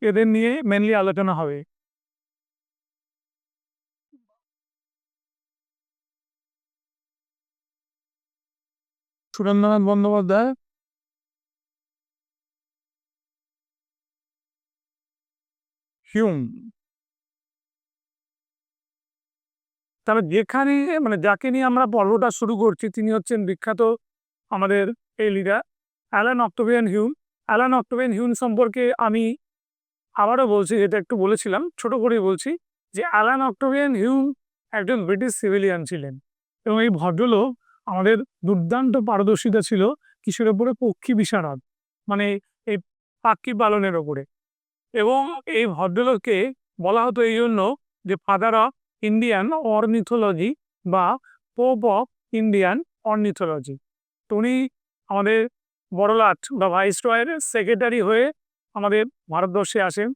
এদের নিয়ে মেনলি আলোচনা হবে। সুরেন্দ্রনাথ বন্দ্যোপাধ্যায়, হিউম। তবে যেখানে, মানে যাকে নিয়ে আমরা পর্বটা শুরু করছি, তিনি হচ্ছেন বিখ্যাত আমাদের এই leader Alan Octavian Hume. Alan Octavian Hume সম্পর্কে আমি আবারও বলছি, যেটা একটু বলেছিলাম, ছোট করেই বলছি, যে অ্যালান অক্টোভিয়ান হিউম একজন ব্রিটিশ সিভিলিয়ান ছিলেন এবং এই ভদ্রলোক আমাদের দুর্দান্ত পারদর্শিতা ছিল কিসের ওপরে? পক্ষী বিশারদ, মানে এই পাখি পালনের ওপরে। এবং এই ভদ্রলোককে বলা হতো এই জন্য যে ফাদার অফ ইন্ডিয়ান অর্নিথোলজি বা পোপ অফ ইন্ডিয়ান অর্নিথোলজি। তো উনি আমাদের বড়লাট বা ভাইসরয়ের সেক্রেটারি হয়ে আমাদের ভারতবর্ষে আসেন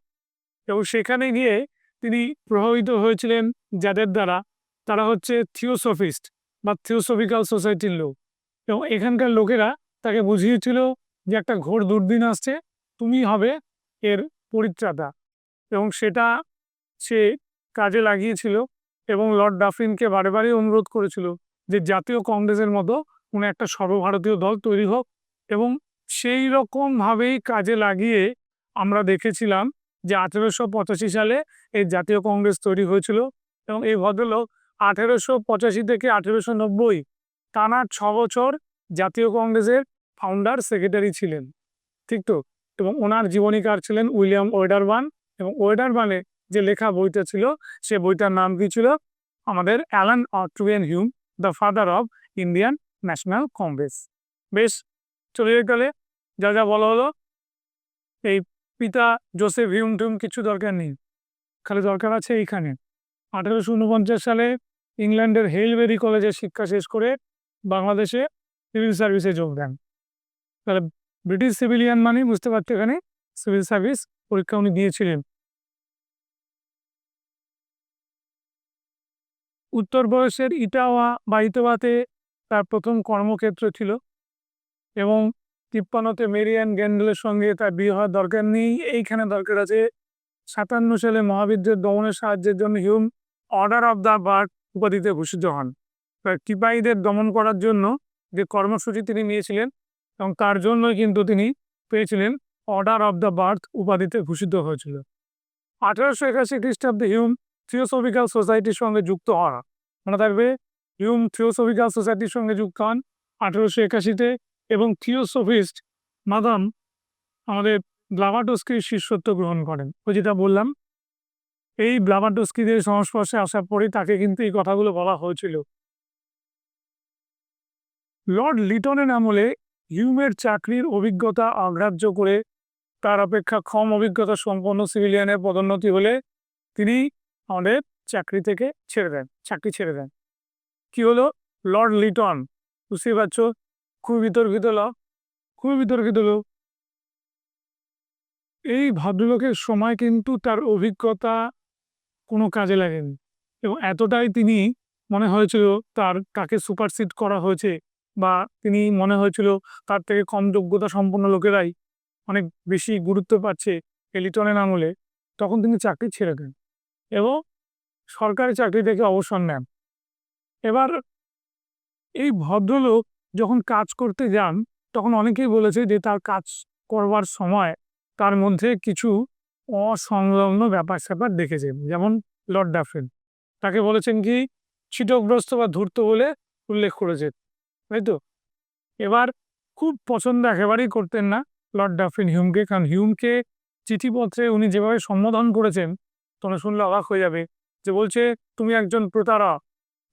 এবং সেখানে গিয়ে তিনি প্রভাবিত হয়েছিলেন যাদের দ্বারা, তারা হচ্ছে থিওসফিস্ট বা থিওসফিক্যাল সোসাইটির লোক। এবং এখানকার লোকেরা তাকে বুঝিয়েছিল যে একটা ঘোর দুর্দিন আসছে, তুমি হবে এর পরিত্রাতা। এবং সেটা সে কাজে লাগিয়েছিল এবং লর্ড ডাফরিনকে বারে বারে অনুরোধ করেছিল যে জাতীয় কংগ্রেসের মতো কোনো একটা সর্বভারতীয় দল তৈরি হোক। এবং সেই রকমভাবেই কাজে লাগিয়ে আমরা দেখেছিলাম যে 1885 সালে এই জাতীয় কংগ্রেস তৈরি হয়েছিল। এবং এই ভদ্রলোক 1885 থেকে 1890 টানা 6 বছর জাতীয় কংগ্রেসের ফাউন্ডার সেক্রেটারি ছিলেন, ঠিক তো? এবং ওনার জীবনীকার ছিলেন উইলিয়াম ওয়েডারবার্ন। এবং ওয়েডারবার্নে যে লেখা বইটা ছিল, সে বইটার নাম কি ছিল? আমাদের অ্যালান ট্রুয়েন Hume, the father of Indian National Congress. বেশ, চলে যেতে গেলে যা যা বলা হলো, এই পিতা জোসেফ হিউম টুম কিছু দরকার নেই, খালি দরকার আছে এইখানে 1849 সালে ইংল্যান্ডের হেইলবেরি কলেজে শিক্ষা শেষ করে বাংলাদেশে সিভিল সার্ভিসে যোগ দেন। তাহলে ব্রিটিশ সিভিলিয়ান মানে বুঝতে পারছো, এখানে সিভিল সার্ভিস পরীক্ষা উনি দিয়েছিলেন। উত্তর প্রদেশের ইটাওয়া বা ইটোয়াতে তার প্রথম কর্মক্ষেত্র ছিল এবং 53-তে মেরি অ্যান গ্যান্ডেলের সঙ্গে তার বিয়ে হওয়ার দরকার নেই, এইখানে দরকার আছে। 57 সালে মহাবিদ্রোহ দমনের সাহায্যের জন্য Hume Order of the Bath উপাধিতে ভূষিত হন। টিপাইদের দমন করার জন্য যে কর্মসূচি তিনি নিয়েছিলেন এবং তার জন্যই কিন্তু তিনি পেয়েছিলেন অর্ডার অফ দ্য বার্থ উপাধিতে ভূষিত হয়েছিল। 1881 খ্রিস্টাব্দে হিউম থিওসফিক্যাল সোসাইটির সঙ্গে যুক্ত হওয়া, মনে থাকবে, হিউম থিওসফিক্যাল সোসাইটির সঙ্গে যুক্ত হন 1881-তে এবং থিওসফিস্ট মাদাম আমাদের ব্লাভাটস্কির শিষ্যত্ব গ্রহণ করেন। ওই যেটা বললাম, এই ব্লাভাটস্কিদের সংস্পর্শে আসার পরেই তাকে কিন্তু এই কথাগুলো বলা হয়েছিল। লর্ড লিটনের আমলে হিউমের চাকরির অভিজ্ঞতা অগ্রাহ্য করে তার অপেক্ষা কম অভিজ্ঞতা সম্পন্ন সিভিলিয়ানের পদোন্নতি হলে তিনি আমাদের চাকরি ছেড়ে দেন। কি হলো? লর্ড লিটন, বুঝতেই পারছো, খুবই বিতর্কিত লোক। এই ভদ্রলোকের সময় কিন্তু তার অভিজ্ঞতা কোনো কাজে লাগেনি এবং এতটাই তিনি মনে হয়েছিল তাকে সুপারসিড করা হয়েছে বা তিনি মনে হয়েছিল তার থেকে কম যোগ্যতা সম্পন্ন লোকেরাই অনেক বেশি গুরুত্ব পাচ্ছে লিটনের আমলে, তখন তিনি চাকরি ছেড়ে দেন এবং সরকারি চাকরি থেকে অবসর নেন। এবার এই ভদ্রলোক যখন কাজ করতে যান তখন অনেকেই বলেছে যে তার কাজ করবার সময় তার মধ্যে কিছু অসংলগ্ন ব্যাপার দেখেছেন। যেমন লর্ড ডাফরিন তাকে বলেছেন কি ছিটগ্রস্ত বা ধূর্ত বলে উল্লেখ করেছে, তাই তো? এবার খুব পছন্দ একেবারেই করতেন না লর্ড ডাফরিন হিউমকে, কারণ হিউমকে চিঠিপত্রে উনি যেভাবে সম্বোধন করেছেন তোমরা শুনলে অবাক হয়ে যাবে। যে বলছে তুমি একজন প্রতারক,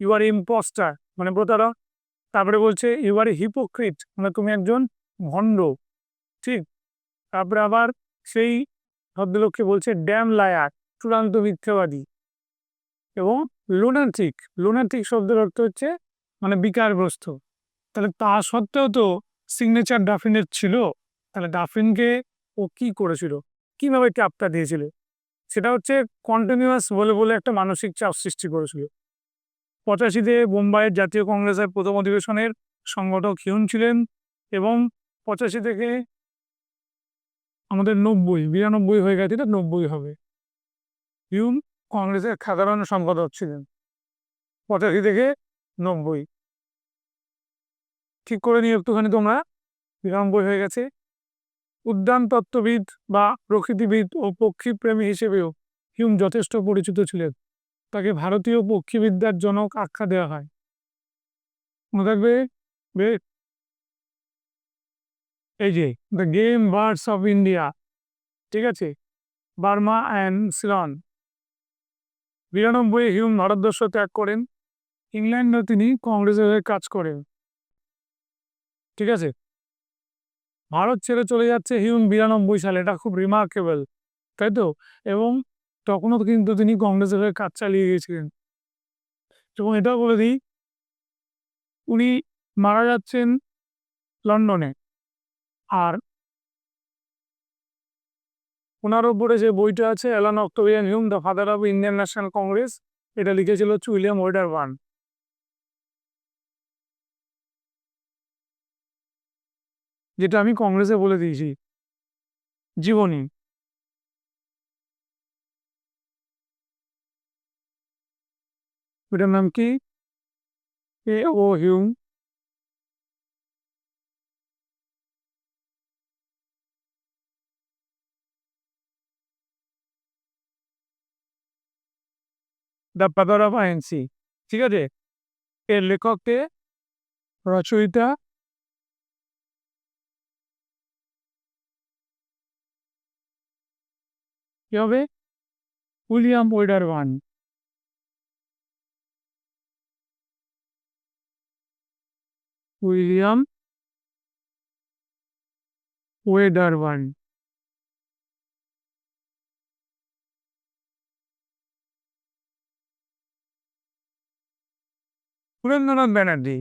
ইউ আর ইম্পস্টার মানে প্রতারক। তারপরে বলছে ইউ আর হিপোক্রিট মানে তুমি একজন ভণ্ড, ঠিক? তারপরে আবার সেই ভদ্রলোককে বলছে ড্যাম লায়ার, চূড়ান্ত মিথ্যাবাদী। এবং লুনাটিক শব্দের অর্থ হচ্ছে মানে বিকারগ্রস্ত। তাহলে তা সত্ত্বেও তো সিগনেচার ডাফরিনের ছিল, তাহলে ডাফরিনকে ও কি করেছিল, কিভাবে চাপটা দিয়েছিল? সেটা হচ্ছে কন্টিনিউয়াস বলে একটা মানসিক চাপ সৃষ্টি করেছিল। 85-তে বোম্বাইয়ের জাতীয় কংগ্রেসের প্রথম অধিবেশনের সংগঠক হিউম ছিলেন এবং 85 থেকে আমাদের 92 হয়ে গেছে, এটা 90 হবে। হিউম কংগ্রেসের সাধারণ সম্পাদক ছিলেন 85 থেকে 90। ঠিক করে নিয়ে একটুখানি তোমরা, 92 হয়ে গেছে। উদ্যান তত্ত্ববিদ বা প্রকৃতিবিদ ও পক্ষীপ্রেমী হিসেবেও হিউম যথেষ্ট পরিচিত ছিলেন। তাকে ভারতীয় পক্ষীবিদ্যার জনক আখ্যা দেওয়া হয়। মনে থাকবে, এই যে the game birds of India, ঠিক আছে, Burma and Ceylon. 92 Hume Bharatvarsha ত্যাগ করেন। ইংল্যান্ডে তিনি কংগ্রেসের হয়ে কাজ করেন, ঠিক আছে। ভারত ছেড়ে চলে যাচ্ছে হিউম 92 সালে, এটা খুব রিমার্কেবল। তাই তো? এবং তখনও কিন্তু তিনি কংগ্রেসের হয়ে কাজ চালিয়ে গিয়েছিলেন। এবং এটাও বলে দিই, উনি মারা যাচ্ছেন লন্ডনে। আর ওনার উপরে যে বইটা আছে Alan Octavian Hume, the father of Indian National Congress, এটা লিখেছিল হচ্ছে উইলিয়াম ওয়েডারবার্ন, যেটা আমি কংগ্রেসে বলে দিয়েছি জীবনী। ওইটার নাম কি? A O Hume. The father of INC. ঠিক আছে? এর লেখককে, রচয়িতা কি হবে? William Wedderburn. William Wedderburn. Surendranath Banerjee.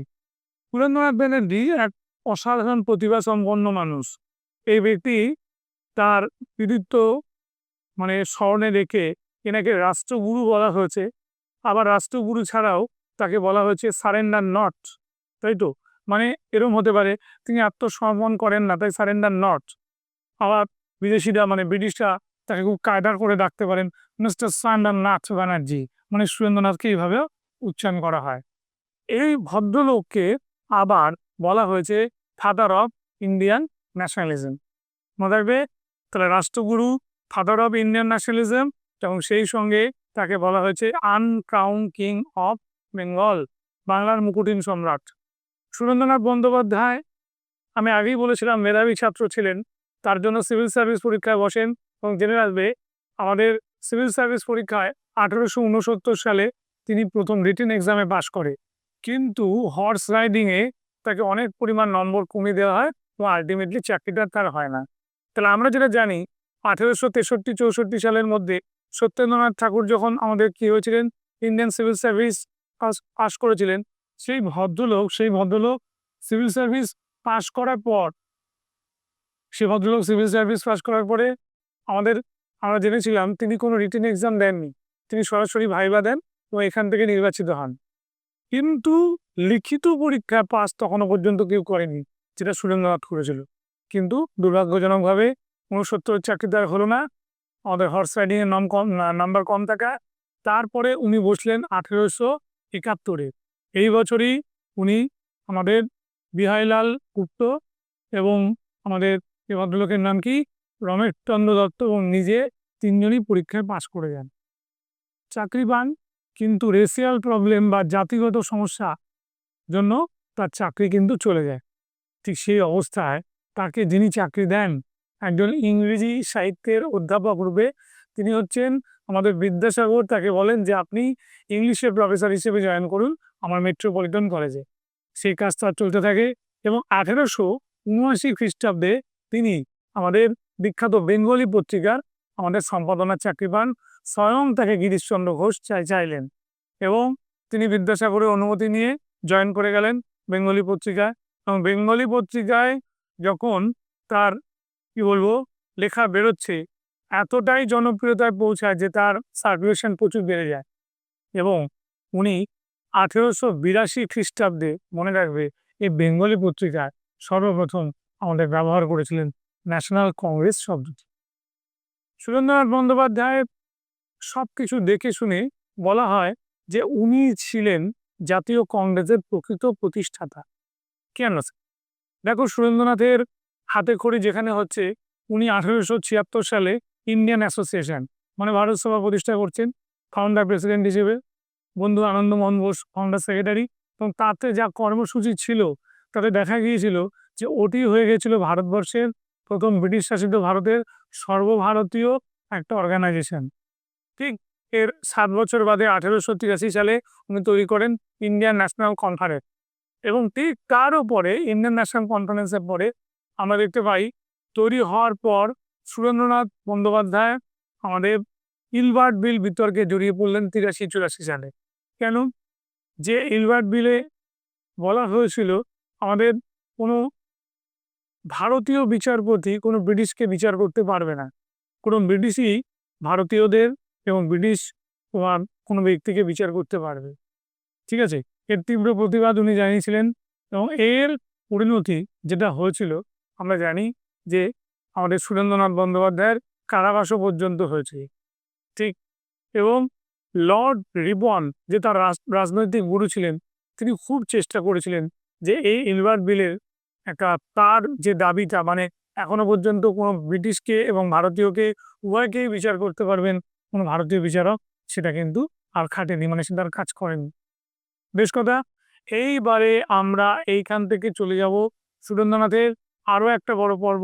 Surendranath Banerjee এক অসাধারণ প্রতিভা সম্পন্ন মানুষ। এই ব্যক্তি তার কৃতিত্ব স্মরণে রেখে এনাকে রাষ্ট্রগুরু বলা হয়েছে। আবার রাষ্ট্রগুরু ছাড়াও তাকে বলা হয়েছে সারেন্ডার নট। তাই তো? এরকম হতে পারে তিনি আত্মসমর্পণ করেন না, তাই সারেন্ডার নট। আবার বিদেশিরা ব্রিটিশরা তাকে খুব কায়দার করে ডাকতে পারেন মিস্টার সারেন্দ্রনাথ ব্যানার্জি, সুরেন্দ্রনাথকে এইভাবেও উচ্চারণ করা হয়। এই ভদ্রলোককে আবার বলা হয়েছে ফাদার অফ ইন্ডিয়ান ন্যাশনালিজম। মনে রাখবে, তাহলে রাষ্ট্রগুরু, ফাদার অফ ইন্ডিয়ান ন্যাশনালিজম, এবং সেই সঙ্গে তাকে বলা হয়েছে আনক্রাউন কিং অফ বেঙ্গল, বাংলার মুকুটহীন সম্রাট। সুরেন্দ্রনাথ বন্দ্যোপাধ্যায়, আমি আগেই বলেছিলাম, মেধাবী ছাত্র ছিলেন। তার জন্য সিভিল সার্ভিস পরীক্ষায় বসেন এবং জেনে রাখবে আমাদের সিভিল সার্ভিস পরীক্ষায় 1869 সালে তিনি প্রথম রিটেন এক্সামে পাশ করে। কিন্তু হর্স রাইডিংয়ে তাকে অনেক পরিমাণ নম্বর কমিয়ে দেওয়া হয় এবং আলটিমেটলি চাকরিটা তার হয় না। তাহলে আমরা যেটা জানি, 1863-64 সালের মধ্যে সত্যেন্দ্রনাথ ঠাকুর যখন আমাদের কি হয়েছিলেন, ইন্ডিয়ান সিভিল সার্ভিস পাস করেছিলেন, সেই ভদ্রলোক সিভিল সার্ভিস পাস করার পর পরে আমরা জেনেছিলাম তিনি কোনো রিটেন এক্সাম দেননি, তিনি সরাসরি ভাইবা দেন এবং এখান থেকে নির্বাচিত হন। কিন্তু লিখিত পরীক্ষা পাস তখনও পর্যন্ত কেউ করেনি, যেটা সুরেন্দ্রনাথ করেছিল। কিন্তু দুর্ভাগ্যজনকভাবে 69 চাকরি তার হলো না, আমাদের হর্স রাইডিং এর নাম্বার কম থাকা। তারপরে উনি বসলেন 1871-এ। এই বছরই উনি আমাদের বিহারীলাল গুপ্ত এবং আমাদের এই ভদ্রলোকের নাম কি, রমেশচন্দ্র দত্ত, এবং নিজে তিনজনই পরীক্ষায় পাশ করে যান, চাকরি পান। কিন্তু রেশিয়াল প্রবলেম বা জাতিগত সমস্যা জন্য তার চাকরি কিন্তু চলে যায়। ঠিক সেই অবস্থায় তাকে যিনি চাকরি দেন, একজন ইংরেজি সাহিত্যের অধ্যাপক রূপে, তিনি হচ্ছেন আমাদের বিদ্যাসাগর। তাকে বলেন যে আপনি ইংলিশের প্রফেসর হিসেবে জয়েন করুন আমার মেট্রোপলিটন কলেজে। সেই কাজ তার চলতে থাকে এবং 1879 খ্রিস্টাব্দে তিনি আমাদের বিখ্যাত বেঙ্গলি পত্রিকার আমাদের সম্পাদনার চাকরি পান। স্বয়ং তাকে গিরিশচন্দ্র ঘোষ চাইলেন এবং তিনি বিদ্যাসাগরের অনুমতি নিয়ে জয়েন করে গেলেন বেঙ্গলি পত্রিকায়। এবং বেঙ্গলি পত্রিকায় যখন তার লেখা বেরোচ্ছে, এতটাই জনপ্রিয়তায় পৌঁছায় যে তার সার্কুলেশন প্রচুর বেড়ে যায়। এবং উনি 1882 খ্রিস্টাব্দে, মনে রাখবে, এই বেঙ্গলি পত্রিকায় সর্বপ্রথম আমাদের ব্যবহার করেছিলেন ন্যাশনাল কংগ্রেস শব্দটি। সুরেন্দ্রনাথ বন্দ্যোপাধ্যায়ের সবকিছু দেখে শুনে বলা হয় যে উনি ছিলেন জাতীয় কংগ্রেসের প্রকৃত প্রতিষ্ঠাতা। কেন? দেখো, সুরেন্দ্রনাথের হাতে খড়ি যেখানে হচ্ছে, উনি 1876 সালে ইন্ডিয়ান অ্যাসোসিয়েশন ভারত সভা প্রতিষ্ঠা করছেন ফাউন্ডার প্রেসিডেন্ট হিসেবে। বন্ধু আনন্দমোহন বোস ফাউন্ডার সেক্রেটারি। এবং তাতে যা কর্মসূচি ছিল, তাতে দেখা গিয়েছিল যে ওটি হয়ে গেছিল ভারতবর্ষের প্রথম ব্রিটিশ শাসিত ভারতের সর্বভারতীয় একটা অর্গানাইজেশন। ঠিক এর 7 বছর বাদে 1883 সালে উনি তৈরি করেন ইন্ডিয়ান ন্যাশনাল কনফারেন্স। এবং ঠিক তারও পরে ইন্ডিয়ান ন্যাশনাল কনফারেন্সের পরে আমরা দেখতে পাই, তৈরি হওয়ার পর সুরেন্দ্রনাথ বন্দ্যোপাধ্যায় আমাদের ইলবার্ট বিল বিতর্কে জড়িয়ে পড়লেন 83-84 সালে। কেন? যে ইলবার্ট বিলে বলা হয়েছিল আমাদের কোনো ভারতীয় বিচারপতি কোনো ব্রিটিশকে বিচার করতে পারবে না। কোনো ব্রিটিশই ভারতীয়দের এবং ব্রিটিশ তোমার কোনো ব্যক্তিকে বিচার করতে পারবে। ঠিক আছে? এর তীব্র প্রতিবাদ উনি জানিয়েছিলেন এবং এর পরিণতি যেটা হয়েছিল আমরা জানি যে আমাদের সুরেন্দ্রনাথ বন্দ্যোপাধ্যায়ের কারাবাসও পর্যন্ত হয়েছে। ঠিক। এবং লর্ড রিপন যে তার রাজনৈতিক গুরু ছিলেন, তিনি খুব চেষ্টা করেছিলেন যে এই ইলবার্ট বিলের একটা তার যে দাবিটা মানে এখনো পর্যন্ত কোনো ব্রিটিশকে এবং ভারতীয়কে উভয়কেই বিচার করতে পারবেন কোনো ভারতীয় বিচারক, সেটা কিন্তু আর খাটেনি, মানে সেটা আর কাজ করেনি। বেশ কথা। এইবারে আমরা এইখান থেকে চলে যাব সুরেন্দ্রনাথের আরো একটা বড় পর্ব,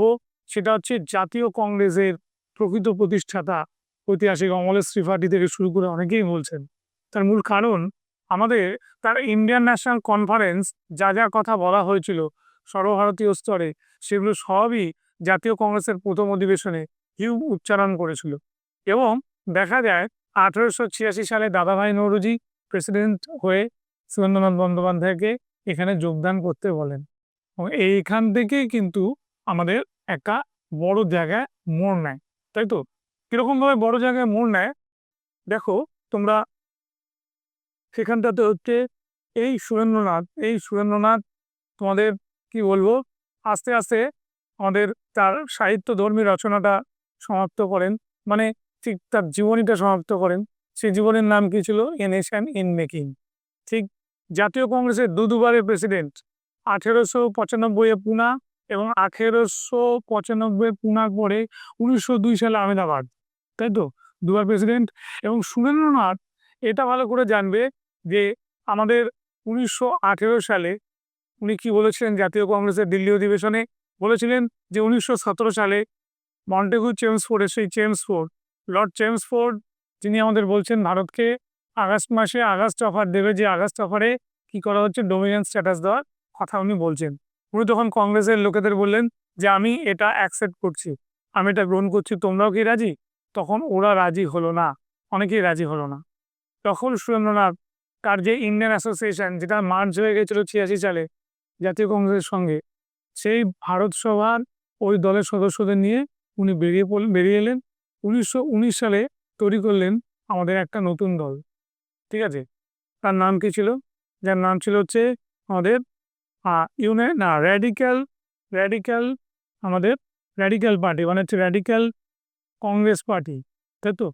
সেটা হচ্ছে জাতীয় কংগ্রেসের প্রকৃত প্রতিষ্ঠাতা ঐতিহাসিক অমলেশ ত্রিপাঠী থেকে শুরু করে অনেকেই বলছেন। তার মূল কারণ আমাদের তার ইন্ডিয়ান ন্যাশনাল কনফারেন্স যা যা কথা বলা হয়েছিল সর্বভারতীয় স্তরে, সেগুলো সবই জাতীয় কংগ্রেসের প্রথম অধিবেশনে হিউ উচ্চারণ করেছিল। এবং দেখা যায় 1886 সালে দাদাভাই নৌরোজি প্রেসিডেন্ট হয়ে সুরেন্দ্রনাথ বন্দ্যোপাধ্যায়কে এখানে যোগদান করতে বলেন এবং এইখান থেকেই কিন্তু আমাদের একটা বড় জায়গায় মোড় নেয়। তাই তো? কিরকম ভাবে বড় জায়গায় মোড় নেয় দেখো তোমরা। সেখানটাতে হচ্ছে এই সুরেন্দ্রনাথ তোমাদের কি বলবো, আস্তে আস্তে আমাদের তার সাহিত্যধর্মী রচনাটা সমাপ্ত করেন, মানে ঠিক তার জীবনীটা সমাপ্ত করেন। সেই জীবনের নাম কি ছিল? A nation in making. ঠিক। জাতীয় কংগ্রেসের দুবারের প্রেসিডেন্ট, 1895 পুনা এবং 1895 পুনার পরে 1902 সালে আহমেদাবাদ। তাই তো? দুবার প্রেসিডেন্ট। এবং সুরেন্দ্রনাথ এটা ভালো করে জানবে যে আমাদের 1918 সালে উনি কি বলেছিলেন জাতীয় কংগ্রেসের দিল্লি অধিবেশনে? বলেছিলেন যে 1917 সালে মন্টেগু চেমসফোর্ডের সেই চেমসফোর্ড, লর্ড চেমসফোর্ড, যিনি আমাদের বলছেন ভারতকে আগস্ট মাসে আগস্ট অফার দেবে, যে আগস্ট অফারে কি করা হচ্ছে ডোমিনিয়ন স্ট্যাটাস দেওয়ার কথা উনি বলছেন। উনি তখন কংগ্রেসের লোকেদের বললেন যে আমি এটা অ্যাকসেপ্ট করছি, আমি এটা গ্রহণ করছি, তোমরাও কি রাজি? তখন ওরা রাজি হলো না, অনেকেই রাজি হলো না। তখন সুরেন্দ্রনাথ তার যে ইন্ডিয়ান অ্যাসোসিয়েশন, যেটা মার্চ হয়ে গেছিল 86 সালে জাতীয় কংগ্রেসের সঙ্গে, সেই ভারত সভার ওই দলের সদস্যদের নিয়ে উনি বেরিয়ে এলেন। 1919 সালে তৈরি করলেন আমাদের একটা নতুন দল। ঠিক আছে? তার নাম কি ছিল? যার নাম ছিল হচ্ছে আমাদের র্যাডিক্যাল র্যাডিক্যাল আমাদের র্যাডিক্যাল পার্টি, মানে হচ্ছে র্যাডিক্যাল কংগ্রেস পার্টি। তাই তো?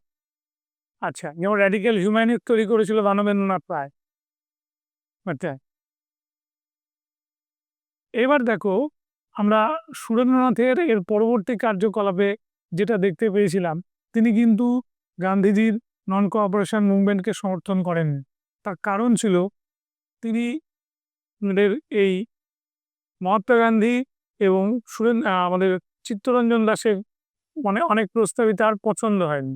আচ্ছা, যেমন র্যাডিক্যাল হিউম্যানিস্ট তৈরি করেছিল মানবেন্দ্রনাথ রায়। আচ্ছা, এবার দেখো আমরা সুরেন্দ্রনাথের এর পরবর্তী কার্যকলাপে যেটা দেখতে পেয়েছিলাম, তিনি কিন্তু গান্ধীজির নন কোঅপারেশন মুভমেন্টকে সমর্থন করেন। তার কারণ ছিল তিনি এই মহাত্মা গান্ধী এবং আমাদের চিত্তরঞ্জন দাসের মানে অনেক প্রস্তাবই তার পছন্দ হয়নি,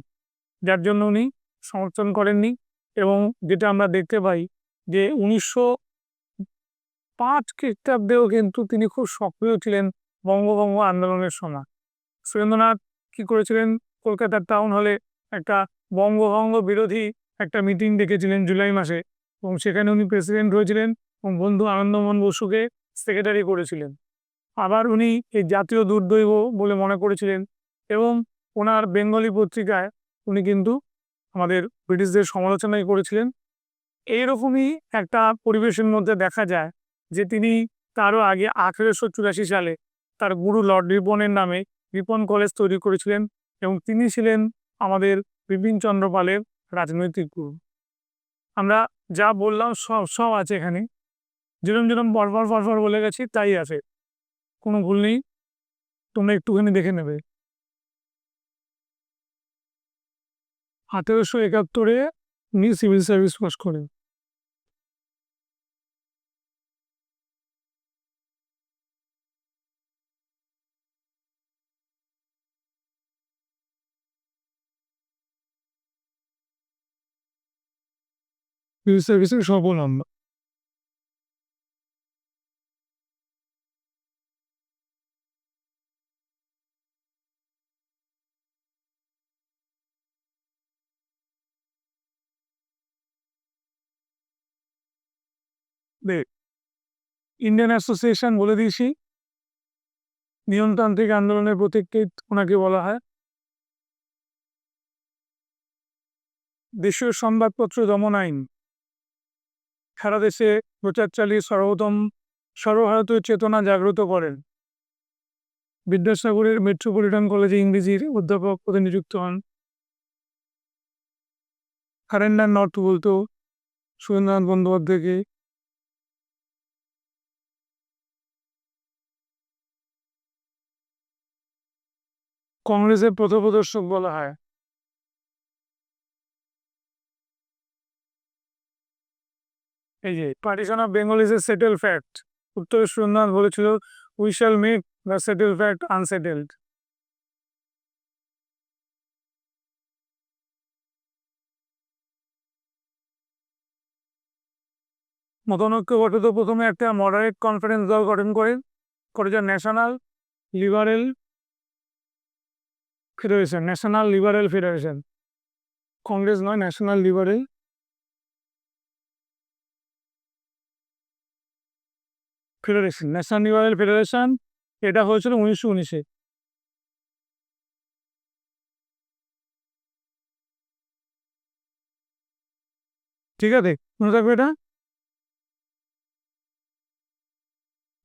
যার জন্য উনি সমর্থন করেননি। এবং যেটা আমরা দেখতে পাই যে 1905 খ্রিস্টাব্দেও কিন্তু তিনি খুব সক্রিয় ছিলেন বঙ্গভঙ্গ আন্দোলনের সময়। সুরেন্দ্রনাথ কি করেছিলেন? কলকাতার টাউন হলে একটা বঙ্গভঙ্গ বিরোধী একটা মিটিং ডেকেছিলেন জুলাই মাসে, এবং সেখানে উনি প্রেসিডেন্ট হয়েছিলেন এবং বন্ধু আনন্দমোহন বসুকে সেক্রেটারি করেছিলেন। আবার উনি এই জাতীয় দুর্দৈব বলে মনে করেছিলেন এবং ওনার বেঙ্গলি পত্রিকায় উনি কিন্তু আমাদের ব্রিটিশদের সমালোচনাই করেছিলেন। এইরকমই একটা পরিবেশের মধ্যে দেখা যায় যে তিনি তারও আগে 1884 সালে তার গুরু লর্ড রিপনের নামে রিপন কলেজ তৈরি করেছিলেন এবং তিনি ছিলেন আমাদের বিপিনচন্দ্র পালের রাজনৈতিক গুরু। আমরা যা বললাম সব সব আছে এখানে, যেরকম যেরকম পরপর বলে গেছি তাই আছে, কোনো ভুল নেই। তোমরা একটুখানি দেখে নেবে। 1871 উনি সিভিল সার্ভিস পাস করেন। সিভিল সার্ভিসের সফল নাম্বার। দেখ, ইন্ডিয়ান অ্যাসোসিয়েশন বলে দিয়েছি, নিয়মতান্ত্রিক আন্দোলনের প্রতীককে ওনাকে বলা হয়। দেশীয় সংবাদপত্র দমন আইন, সারা দেশে প্রচার চালিয়ে সর্বভারতীয় চেতনা জাগ্রত করেন। বিদ্যাসাগরের মেট্রোপলিটন কলেজে ইংরেজির অধ্যাপক পদে নিযুক্ত হন। সারেন্ডার নট বলতো সুরেন্দ্রনাথ বন্দ্যোপাধ্যায়কে। কংগ্রেসের পথপ্রদর্শক বলা হয়। এই যে partition of Bengal is a settle fact, উত্তরে সুরেন্দ্রনাথ বলেছিল we shall make the settle fact unsettled. মতানৈক্য গঠিত প্রথমে একটা মডারেট কনফারেন্স দল গঠন করেছে ন্যাশনাল লিবারেল ফেডারেশন। কংগ্রেস নয়, ন্যাশনাল লিবারেল ফেডারেশন। এটা হয়েছিল 1919-এ। ঠিক আছে, মনে থাকবে এটা।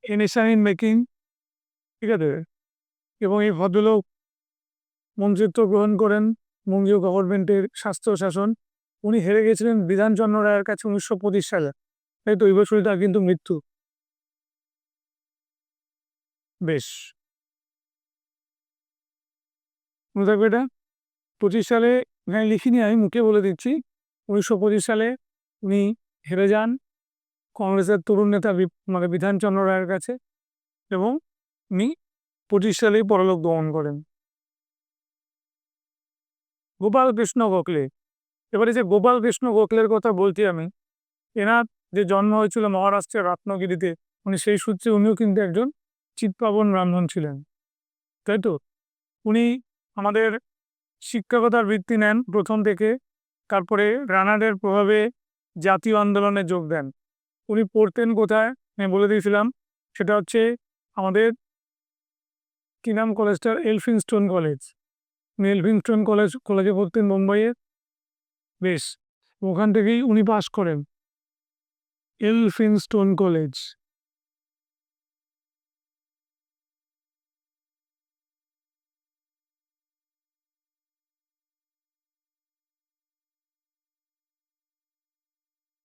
এ নেশন ইন মেকিং, ঠিক আছে। এবং এই ভদ্রলোক মন্ত্রিত্ব গ্রহণ করেন বঙ্গীয় গভর্নমেন্টের স্বাস্থ্য শাসন। উনি হেরে গেছিলেন বিধানচন্দ্র রায়ের কাছে 1925 সালে, তাই তো ওই বছরই তার কিন্তু মৃত্যু। বেশ, মনে থাকবে এটা। 25 সালে, এখানে লিখিনি, আমি মুখে বলে দিচ্ছি, 1925 সালে উনি হেরে যান কংগ্রেসের তরুণ নেতা মানে বিধানচন্দ্র রায়ের কাছে, এবং উনি 25 সালেই পরলোক গমন করেন। গোপাল কৃষ্ণ গোখলে, এবারে যে গোপাল কৃষ্ণ গোখলের কথা বলছি আমি, এনার যে জন্ম হয়েছিল মহারাষ্ট্রের রত্নগিরিতে, উনি সেই সূত্রে উনিও কিন্তু একজন চিৎপাবন ব্রাহ্মণ ছিলেন, তাই তো। উনি আমাদের শিক্ষকতার বৃত্তি নেন প্রথম থেকে, তারপরে রানাডের প্রভাবে জাতীয় আন্দোলনে যোগ দেন। উনি পড়তেন কোথায় আমি বলে দিয়েছিলাম, সেটা হচ্ছে আমাদের কি নাম কলেজটার, এলফিনস্টোন কলেজ। উনি এলফিনস্টোন কলেজে পড়তেন মুম্বাইয়ে। বেশ, ওখান থেকেই উনি পাস করেন, এলফিনস্টোন কলেজ।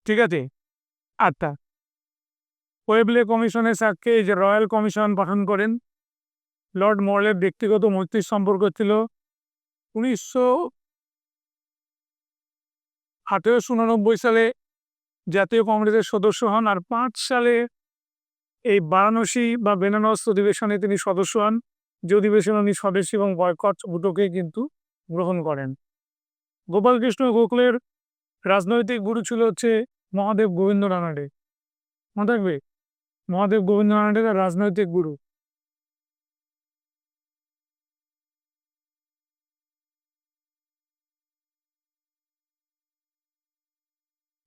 ঠিক আছে, আচ্ছা। ওয়েবলে কমিশনের সাক্ষ্যে যে রয়্যাল কমিশন গঠন করেন। লর্ড মরলের ব্যক্তিগত মৈত্রীর সম্পর্ক ছিল। 1889 সালে জাতীয় কংগ্রেসের সদস্য হন, আর 5 সালে এই বারাণসী বা বেনারস অধিবেশনে তিনি সদস্য হন। যে অধিবেশনে উনি স্বদেশী এবং বয়কট দুটোকে কিন্তু গ্রহণ করেন। গোপালকৃষ্ণ গোখলের রাজনৈতিক গুরু ছিল হচ্ছে মহাদেব গোবিন্দ রানাডে। মনে থাকবে, মহাদেব গোবিন্দ রানাডে তার রাজনৈতিক গুরু।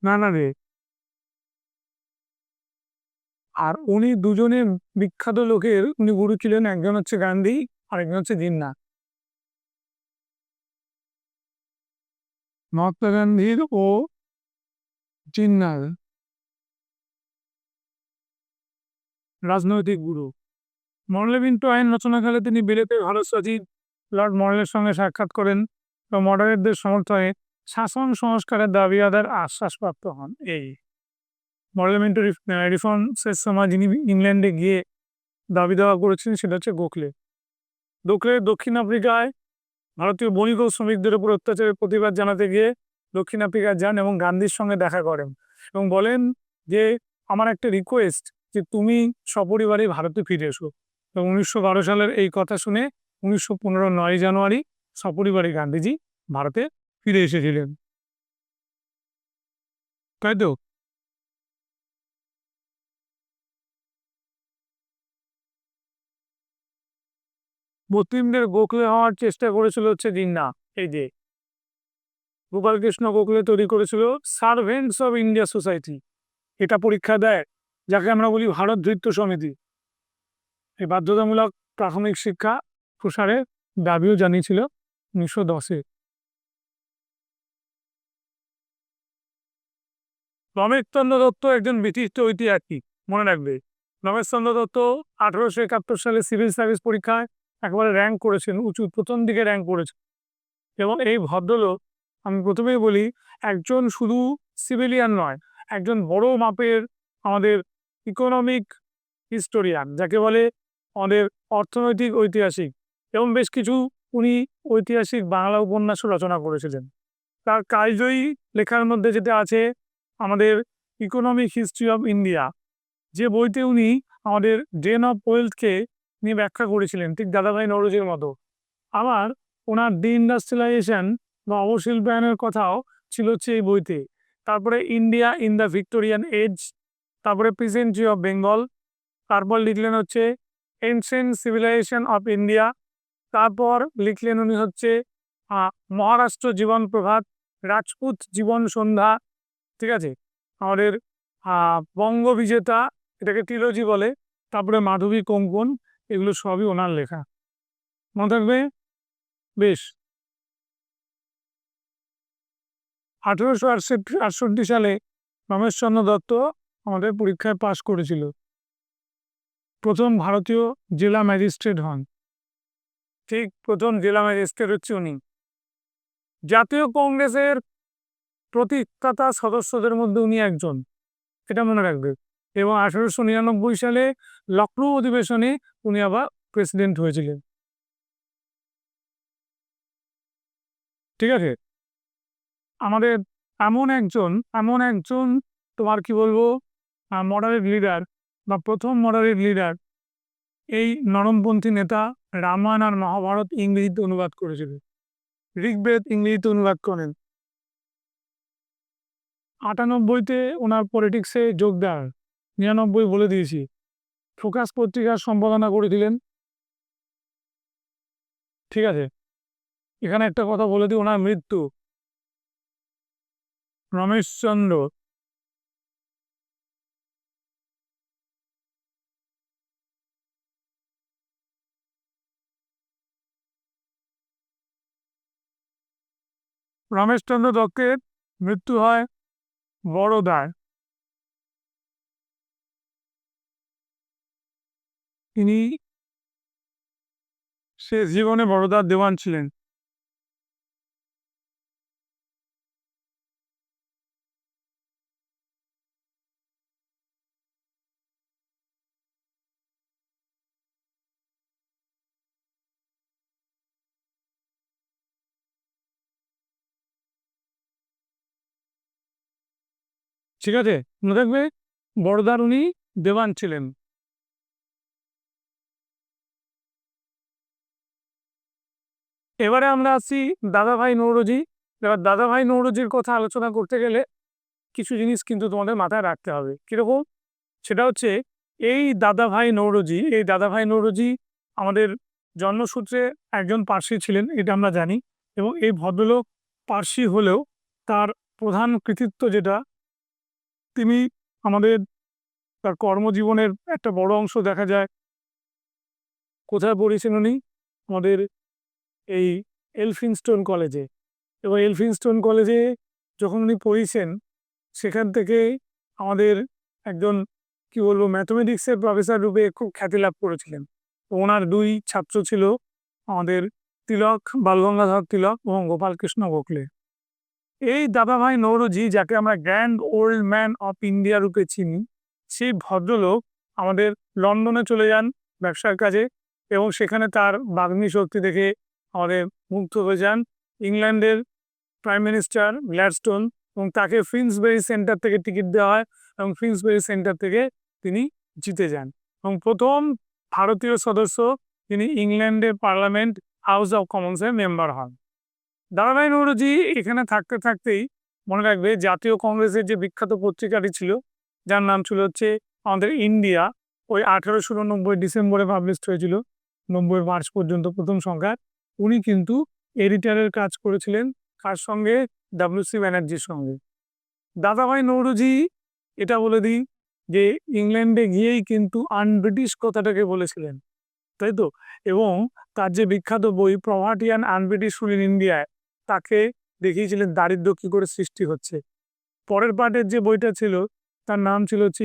রানাডে, আর উনি দুজনে বিখ্যাত লোকের উনি গুরু ছিলেন, একজন হচ্ছে গান্ধী আর একজন হচ্ছে জিন্নাহ। মহাত্মা গান্ধীর ও জিন্নাহর রাজনৈতিক গুরু। মরলে বিন্টু আইন রচনাকালে তিনি বিলেতের ভারত সচিব লর্ড মরলের সঙ্গে সাক্ষাৎ করেন এবং মডারেটদের সমর্থনে শাসন সংস্কারের দাবি আদায়ের আশ্বাসপ্রাপ্ত হন। এই মরলে বিন্টু রিফর্মসের সময় যিনি ইংল্যান্ডে গিয়ে দাবি দেওয়া করেছেন সেটা হচ্ছে গোখলে। দক্ষিণ আফ্রিকায় ভারতীয় বণিক ও শ্রমিকদের উপর অত্যাচারের প্রতিবাদ জানাতে গিয়ে দক্ষিণ আফ্রিকা যান এবং গান্ধীর সঙ্গে দেখা করেন এবং বলেন যে আমার একটা রিকোয়েস্ট, যে তুমি সপরিবারে ভারতে ফিরে এসো। এবং 1912 সালের এই কথা শুনে 1915 9 জানুয়ারি সপরিবারে গান্ধীজি ভারতে ফিরে এসেছিলেন, তাই তো। মুসলিমদের গোখলে হওয়ার চেষ্টা করেছিল হচ্ছে জিন্নাহ। এই যে গোপালকৃষ্ণ গোখলে তৈরি করেছিল সার্ভেন্টস অফ ইন্ডিয়া সোসাইটি, এটা পরীক্ষা দেয় যাকে আমরা বলি ভারত ধৃত্য সমিতি, এই বাধ্যতামূলক প্রাথমিক শিক্ষা প্রসারের দাবিও জানিয়েছিল 1910-এ। রমেশচন্দ্র দত্ত একজন বিশিষ্ট ঐতিহাসিক, মনে রাখবে। রমেশচন্দ্র দত্ত 1871 সালে সিভিল সার্ভিস পরীক্ষায় একেবারে র্যাঙ্ক করেছেন, প্রথম দিকে র্যাঙ্ক করেছেন। এবং এই ভদ্রলোক, আমি প্রথমেই বলি, একজন শুধু সিভিলিয়ান নয়, একজন বড় মাপের আমাদের ইকোনমিক হিস্টোরিয়ান, যাকে বলে আমাদের অর্থনৈতিক ঐতিহাসিক, এবং বেশ কিছু উনি ঐতিহাসিক বাংলা উপন্যাসও রচনা করেছিলেন। তার কালজয়ী লেখার মধ্যে যেটা আছে আমাদের ইকোনমিক হিস্ট্রি অফ ইন্ডিয়া, যে বইতে উনি আমাদের ড্রেন অফ ওয়েলথকে নিয়ে ব্যাখ্যা করেছিলেন, ঠিক দাদাভাই নওরোজির মতো। আবার ওনার ডি ইন্ডাস্ট্রিয়ালাইজেশন বা অবশিল্পায়নের কথাও ছিল হচ্ছে এই বইতে। তারপরে India in the Victorian age, তারপরে প্রেজেন্ট্রি অফ বেঙ্গল, তারপর লিখলেন হচ্ছে এনসেন্ট সিভিলাইজেশন অফ ইন্ডিয়া, তারপর লিখলেন উনি হচ্ছে মহারাষ্ট্র জীবন প্রভাত, রাজপুত জীবন সন্ধ্যা, ঠিক আছে, আমাদের বঙ্গ বিজেতা, এটাকে ট্রিলজি বলে, তারপরে মাধবী কোঙ্কন, এগুলো সবই ওনার লেখা, মনে থাকবে। বেশ, 1868 সালে রমেশচন্দ্র দত্ত আমাদের পরীক্ষায় পাশ করেছিল, প্রথম ভারতীয় জেলা ম্যাজিস্ট্রেট হন। ঠিক, প্রথম জেলা ম্যাজিস্ট্রেট হচ্ছে উনি। জাতীয় কংগ্রেসের প্রতিষ্ঠাতা সদস্যদের মধ্যে উনি একজন, এটা মনে রাখবে। এবং 1899 সালে লখনৌ অধিবেশনে উনি আবার প্রেসিডেন্ট হয়েছিলেন, ঠিক আছে। আমাদের এমন একজন তোমার কি বলবো মডারেট লিডার বা প্রথম মডারেট লিডার, এই নরমপন্থী নেতা রামায়ণ আর মহাভারত ইংরেজিতে অনুবাদ করেছিলেন, ঋগ্বেদ ইংরেজিতে অনুবাদ করেন। 98-তে ওনার পলিটিক্সে যোগ দেন, 99 বলে দিয়েছি। ফোকাস পত্রিকার সম্পাদনা করেছিলেন, ঠিক আছে। এখানে একটা কথা বলে দিই, ওনার মৃত্যু রমেশচন্দ্র দত্তের মৃত্যু হয় বড়োদায়। তিনি শেষ জীবনে বড়োদার দেওয়ান ছিলেন। ঠিক আছে, মনে থাকবে, বড়োদার উনি দেওয়ান ছিলেন। এবারে আমরা আসছি দাদাভাই নওরোজি। এবার দাদাভাই নওরোজির কথা আলোচনা করতে গেলে কিছু জিনিস কিন্তু তোমাদের মাথায় রাখতে হবে। কিরকম? সেটা হচ্ছে এই দাদাভাই নওরোজি আমাদের জন্মসূত্রে একজন পার্সি ছিলেন, এটা আমরা জানি। এবং এই ভদ্রলোক পার্সি হলেও তার প্রধান কৃতিত্ব যেটা, তিনি আমাদের তার কর্মজীবনের একটা বড় অংশ দেখা যায় কোথায় পড়েছেন উনি, আমাদের এই এলফিনস্টোন কলেজে। এবং এলফিনস্টোন কলেজে যখন উনি পড়েছেন, সেখান থেকে আমাদের একজন কি বলবো ম্যাথমেটিক্সের প্রফেসর রূপে খুব খ্যাতি লাভ করেছিলেন। ওনার দুই ছাত্র ছিল আমাদের তিলক, বালগঙ্গাধর তিলক এবং গোপালকৃষ্ণ গোখলে। এই দাদাভাই নওরোজি, যাকে আমরা grand old man of India রূপে চিনি, সেই ভদ্রলোক আমাদের লন্ডনে চলে যান ব্যবসার কাজে, এবং সেখানে তার বাগ্মী শক্তি দেখে আমাদের মুগ্ধ হয়ে যান ইংল্যান্ডের প্রাইম মিনিস্টার গ্ল্যাডস্টোন, এবং তাকে ফিন্সবেরি সেন্টার থেকে টিকিট দেওয়া হয় এবং ফিন্সবেরি সেন্টার থেকে তিনি জিতে যান এবং প্রথম ভারতীয় সদস্য তিনি ইংল্যান্ডের পার্লামেন্ট হাউস অফ কমন্সের মেম্বার হন। দাদাভাই নওরোজি এখানে থাকতে থাকতেই, মনে রাখবে, জাতীয় কংগ্রেসের যে বিখ্যাত পত্রিকাটি ছিল, যার নাম ছিল হচ্ছে আমাদের ইন্ডিয়া, ওই 1890 ডিসেম্বরে পাবলিশ হয়েছিল, 90 মার্চ পর্যন্ত প্রথম সংখ্যা। উনি কিন্তু এডিটারের কাজ করেছিলেন, কার সঙ্গে? WC ব্যানার্জির সঙ্গে। দাদাভাই নওরোজি, এটা বলে দিই, যে ইংল্যান্ডে গিয়েই কিন্তু আনব্রিটিশ কথাটাকে বলেছিলেন, তাই তো? এবং তার যে বিখ্যাত বই poverty and un-British rule in ইন্ডিয়ায় তাকে দেখিয়েছিলেন দারিদ্র্য কি করে সৃষ্টি হচ্ছে। পরের পার্টের যে বইটা ছিল তার নাম ছিল হচ্ছে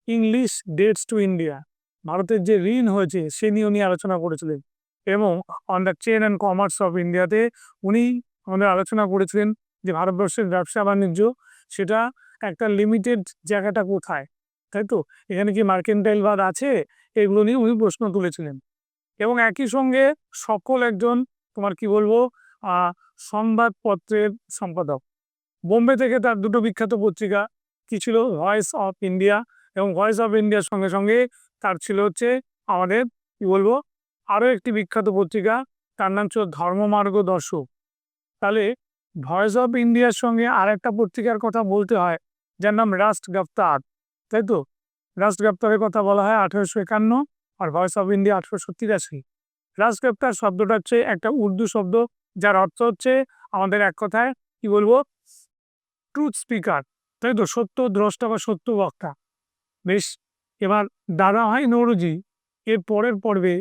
ইংলিশ ডেটস টু ইন্ডিয়া, ভারতের যে ঋণ হয়েছে সে নিয়ে উনি আলোচনা করেছিলেন। এবং on the chain and commerce of ইন্ডিয়াতে উনি আমাদের আলোচনা করেছিলেন যে ভারতবর্ষের ব্যবসা বাণিজ্য সেটা একটা লিমিটেড জায়গাটা কোথায়, তাই তো? এখানে কি মার্কেন্টাইল বাদ আছে? এগুলো নিয়ে উনি প্রশ্ন তুলেছিলেন। এবং একই সঙ্গে সকল একজন তোমার কি বলবো সংবাদপত্রের সম্পাদক। বোম্বে থেকে তার দুটো বিখ্যাত পত্রিকা কি ছিল, ভয়েস অফ ইন্ডিয়া, এবং ভয়েস অফ ইন্ডিয়ার সঙ্গে সঙ্গে তার ছিল হচ্ছে আমাদের কি বলবো আরও একটি বিখ্যাত পত্রিকা, তার নাম ছিল ধর্মমার্গ দর্শক। তাহলে ভয়েস অফ ইন্ডিয়ার সঙ্গে আর একটা পত্রিকার কথা বলতে হয় যার নাম রাষ্ট্র গাফতার, তাই তো? রাষ্ট্র গাফতারের কথা বলা হয় 1851, আর ভয়েস অফ ইন্ডিয়া 1883। রাষ্ট্র গাফতার শব্দটা হচ্ছে একটা উর্দু শব্দ যার অর্থ হচ্ছে আমাদের এক কথায় কি বলবো ট্রুথ স্পিকার, তাই তো? সত্য দ্রষ্টা বা সত্য বক্তা। বেশ, এবার দাদাভাই নৌরোজি এর পরের পর্বে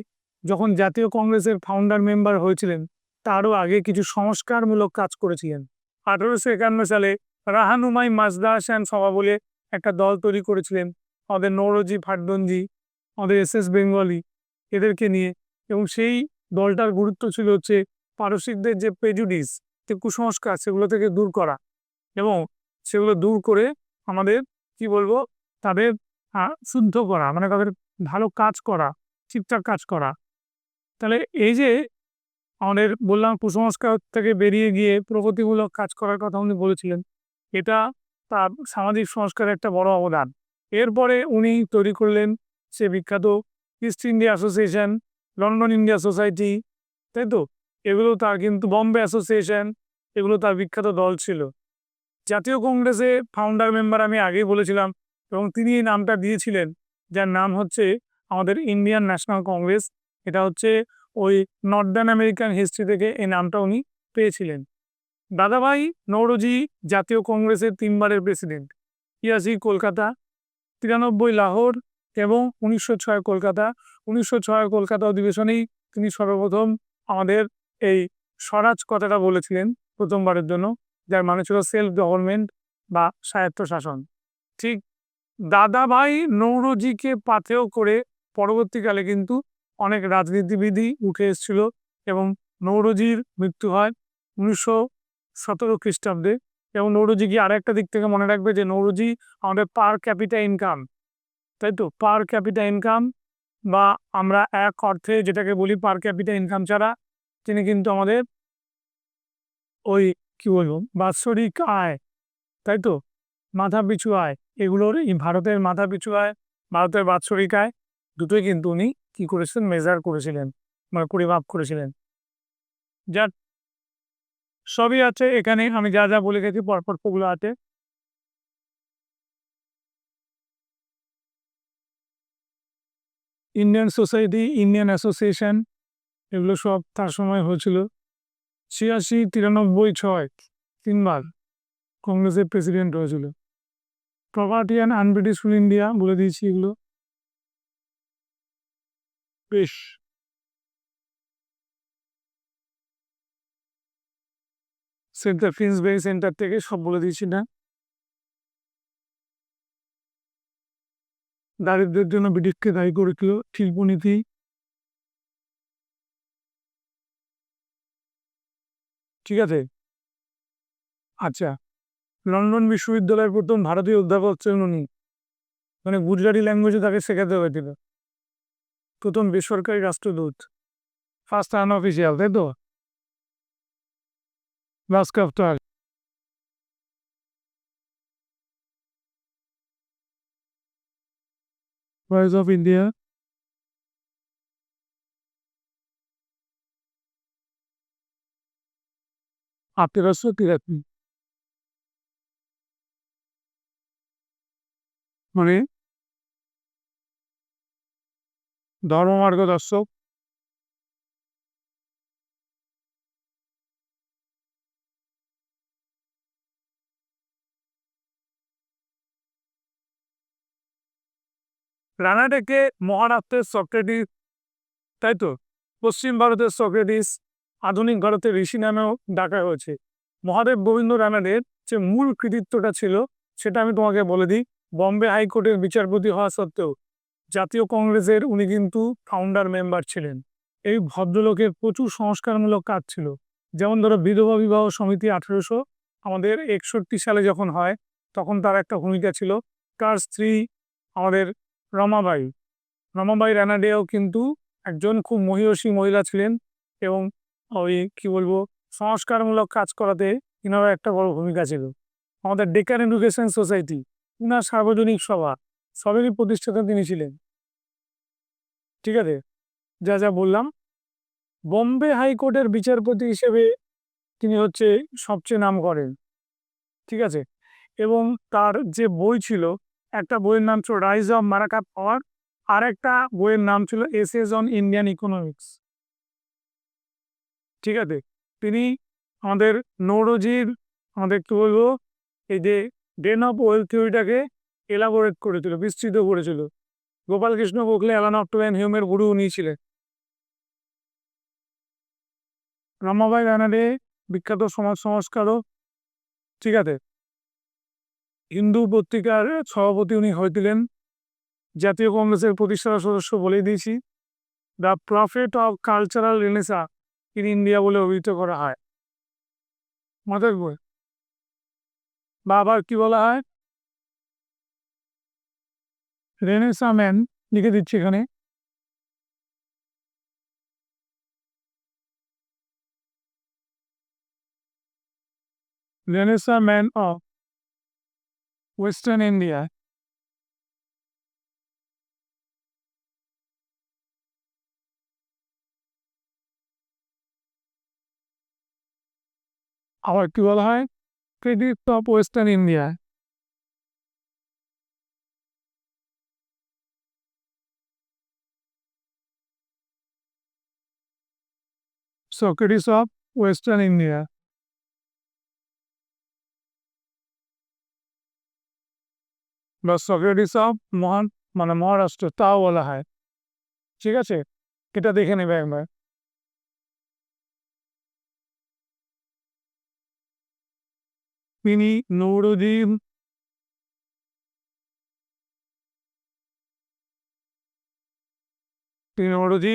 যখন জাতীয় কংগ্রেসের ফাউন্ডার মেম্বার হয়েছিলেন তারও আগে কিছু সংস্কারমূলক কাজ করেছিলেন। 1851 সালে রাহানুমাই মাজদা হাসান সভা বলে একটা দল তৈরি করেছিলেন আমাদের নৌরোজি ফাডদনজি, আমাদের এস বেঙ্গলি এদেরকে নিয়ে। এবং সেই দলটার গুরুত্ব ছিল হচ্ছে পারসিকদের যে প্রেজুডিস, যে কুসংস্কার সেগুলো থেকে দূর করা, এবং সেগুলো দূর করে আমাদের কি বলবো তাদের শুদ্ধ করা, মানে তাদের ভালো কাজ করা, ঠিকঠাক কাজ করা। তাহলে এই যে আমাদের বললাম কুসংস্কার থেকে বেরিয়ে গিয়ে প্রগতিমূলক কাজ করার কথা উনি বলেছিলেন, এটা তার সামাজিক সংস্কারের একটা বড় অবদান। এরপরে উনি তৈরি করলেন সে বিখ্যাত east India association, London India society, তাই তো? এগুলো তার কিন্তু বম্বে অ্যাসোসিয়েশন, এগুলো তার বিখ্যাত দল ছিল। জাতীয় কংগ্রেসে ফাউন্ডার মেম্বার আমি আগেই বলেছিলাম, এবং তিনি এই নামটা দিয়েছিলেন যার নাম হচ্ছে আমাদের ইন্ডিয়ান ন্যাশনাল কংগ্রেস। এটা হচ্ছে ওই নর্দার্ন আমেরিকান হিস্ট্রি থেকে এই নামটা উনি পেয়েছিলেন। দাদাভাই নৌরোজি জাতীয় কংগ্রেসের 3বারের প্রেসিডেন্ট। 83 কলকাতা, 93 লাহোর এবং 1906 কলকাতা। 1906 কলকাতা অধিবেশনেই তিনি সর্বপ্রথম আমাদের এই স্বরাজ কথাটা বলেছিলেন প্রথমবারের জন্য, যার মানে ছিল সেলফ গভর্নমেন্ট বা স্বায়ত্তশাসন। ঠিক দাদাভাই নৌরোজিকে পাথেয় করে পরবর্তীকালে কিন্তু অনেক রাজনীতিবিদই উঠে এসেছিল, এবং নৌরোজির মৃত্যু হয় 1917 খ্রিস্টাব্দে। এবং নৌরোজি কি আরেকটা দিক থেকে মনে রাখবে যে নৌরোজি আমাদের পার ক্যাপিটা ইনকাম, তাই তো? পার ক্যাপিটা ইনকাম বা আমরা এক অর্থে যেটাকে বলি পার ক্যাপিটা ইনকাম ছাড়া তিনি কিন্তু আমাদের ওই কি বলবো বাৎসরিক আয়, তাই তো? মাথা পিছু আয়, এগুলোর এই ভারতের মাথা পিছু আয়, ভারতের বাৎসরিক আয়, দুটোই কিন্তু উনি কি করেছিলেন মেজার করেছিলেন, মানে পরিমাপ করেছিলেন। যার সবই আছে এখানে, আমি যা যা বলে গেছি পরপর ওগুলো আছে। ইন্ডিয়ান সোসাইটি, ইন্ডিয়ান অ্যাসোসিয়েশন, এগুলো সব তার সময় হয়েছিল। 86, 93, 6 3বার কংগ্রেসের প্রেসিডেন্ট হয়েছিল। Poverty and un-British rule India বলে দিয়েছি এগুলো। বেশ, সেন্টার ফিন্সবেরি সেন্টার থেকে সব বলে দিয়েছি না? দারিদ্র্যের জন্য ব্রিটিশকে দায়ী করেছিল শিল্পনীতি। ঠিক আছে, আচ্ছা। লন্ডন বিশ্ববিদ্যালয়ের প্রথম ভারতীয় অধ্যাপক ছিলেন উনি, মানে গুজরাটি ল্যাঙ্গুয়েজে তাকে শেখাতে হয়েছিল। প্রথম বেসরকারি রাষ্ট্রদূত, ফার্স্ট আনঅফিসিয়াল, তাই তো? রাজকাপ্তার, ভয়েস অফ ইন্ডিয়া, 1883, মানে ধর্মমার্গ দর্শক, রানাডেকে মহারাষ্ট্রের সক্রেটিস, তাই তো, পশ্চিম ভারতের সক্রেটিস, আধুনিক ভারতের ঋষি নামেও ডাকা হয়েছে। মহাদেব গোবিন্দ রানাডের যে মূল কৃতিত্বটা ছিল সেটা আমি তোমাকে বলে দিই। বম্বে হাইকোর্টের বিচারপতি হওয়া সত্ত্বেও জাতীয় কংগ্রেসের উনি কিন্তু ফাউন্ডার মেম্বার ছিলেন। এই ভদ্রলোকের প্রচুর সংস্কারমূলক কাজ ছিল। যেমন ধরো বিধবা বিবাহ সমিতি 1861 সালে যখন হয়, তখন তার একটা ভূমিকা ছিল। তার স্ত্রী আমাদের রমাবাই রমাবাই রানাডেও কিন্তু একজন খুব মহিয়সী মহিলা ছিলেন, এবং ওই কি বলবো সংস্কারমূলক কাজ করাতে ইনারও একটা বড় ভূমিকা ছিল। আমাদের ডেকান এডুকেশন সোসাইটি, উনার সার্বজনীন সভা, সবেরই প্রতিষ্ঠাতা তিনি ছিলেন। ঠিক আছে, যা যা বললাম। বম্বে হাইকোর্টের বিচারপতি হিসেবে তিনি হচ্ছে সবচেয়ে নাম করেন। ঠিক আছে, এবং তার যে বই ছিল, একটা বইয়ের নাম ছিল রাইজ অফ মারাঠা পাওয়ার, আর একটা বইয়ের নাম ছিল এসেজ অন ইন্ডিয়ান ইকোনমিক্স। ঠিক আছে, তিনি আমাদের নৌরোজির আমাদের কি বলবো এই যে ডেন অফ ওয়েলথ থিওরিটাকে এলাবোরেট করেছিল, বিস্তৃত করেছিল। গোপাল কৃষ্ণ গোখলে, অ্যালান অক্টোম্যান হিউমের গুরু উনি ছিলেন। রমাবাই রানাডে বিখ্যাত সমাজ সংস্কারক। ঠিক আছে, হিন্দু পত্রিকার সভাপতি উনি হয়েছিলেন। জাতীয় কংগ্রেসের প্রতিষ্ঠাতা সদস্য বলে দিয়েছি। The prophet of cultural Renaissance in India বলে অভিহিত করা হয়। মাথায় বই বা আবার কি বলা হয়, রেনেসা ম্যান, লিখে দিচ্ছি এখানে। Renaissance man of western India. আবার কি বলা হয়, credit of western India. Socrates of western India বা সক্রেটিস অফ মহারাষ্ট্র, তাও বলা হয়। ঠিক আছে, এটা দেখে নেবে একবার। তিনি নৌরোজি, তিনি নৌরোজি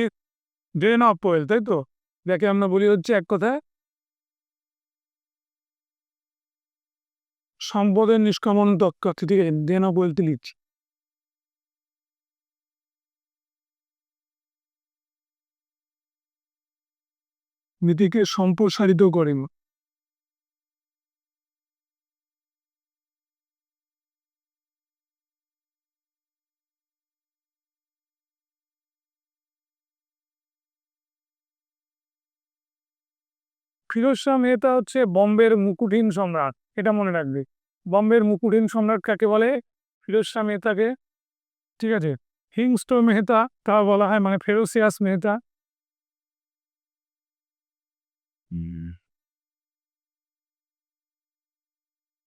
ড্রেন অফ ওয়েল, তাই তো, যাকে আমরা বলি হচ্ছে এক কথায় সম্পদের নিষ্কামন দক্ষ। ঠিক আছে, ড্রেন অফ ওয়েলথ লিখছি। নীতিকে সম্প্রসারিত করেন। ফিরোজ শাহ মেহতা হচ্ছে বম্বের মুকুটহীন সম্রাট, এটা মনে রাখবে। বম্বের মুকুটহীন সম্রাট কাকে বলে? ফিরোজ শাহ মেহতাকে। ঠিক আছে, হিংস্র মেহতা তা বলা হয়, মানে ফেরোসিয়াস মেহতা।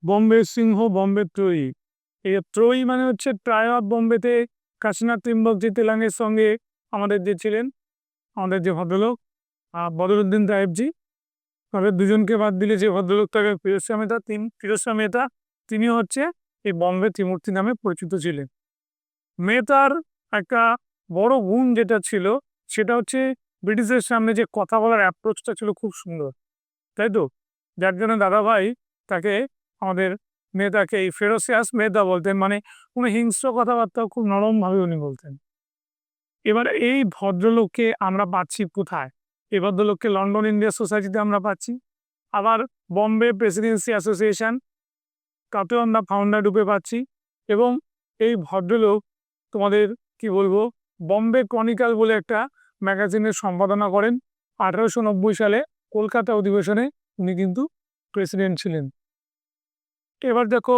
বম্বে সিংহ, বম্বে ত্রয়ী। এই ত্রয়ী মানে হচ্ছে ট্রাই অফ বম্বেতে কাশীনাথ ত্রিম্বকজি তেলাঙ্গের সঙ্গে আমাদের যে ছিলেন, আমাদের যে ভদ্রলোক বদরুদ্দিন সাহেবজি, তাদের দুজনকে বাদ দিলে যে ভদ্রলোক থাকে ফিরোজ শাহ মেহতা, ফিরোজ শাহ মেহতা তিনি হচ্ছে এই বম্বে ত্রিমূর্তি নামে পরিচিত ছিলেন। মেহতার একটা বড় গুণ যেটা ছিল সেটা হচ্ছে ব্রিটিশের সামনে যে কথা বলার অ্যাপ্রোচটা ছিল খুব সুন্দর, তাই তো, যার জন্য দাদাভাই তাকে, আমাদের নেতাকে এই ফেরোসিয়াস মেহতা বলতেন, মানে উনি হিংস্র কথাবার্তাও খুব নরমভাবে উনি বলতেন। এবার এই ভদ্রলোককে আমরা পাচ্ছি কোথায়? এই ভদ্রলোককে লন্ডন ইন্ডিয়া সোসাইটিতে আমরা পাচ্ছি, আবার বম্বে প্রেসিডেন্সি অ্যাসোসিয়েশন তাতেও আমরা ফাউন্ডার রূপে পাচ্ছি, এবং এই ভদ্রলোক তোমাদের কি বলবো বম্বে ক্রনিকাল বলে একটা ম্যাগাজিনের সম্পাদনা করেন। 1890 সালে কলকাতা অধিবেশনে উনি কিন্তু প্রেসিডেন্ট ছিলেন। এবার দেখো,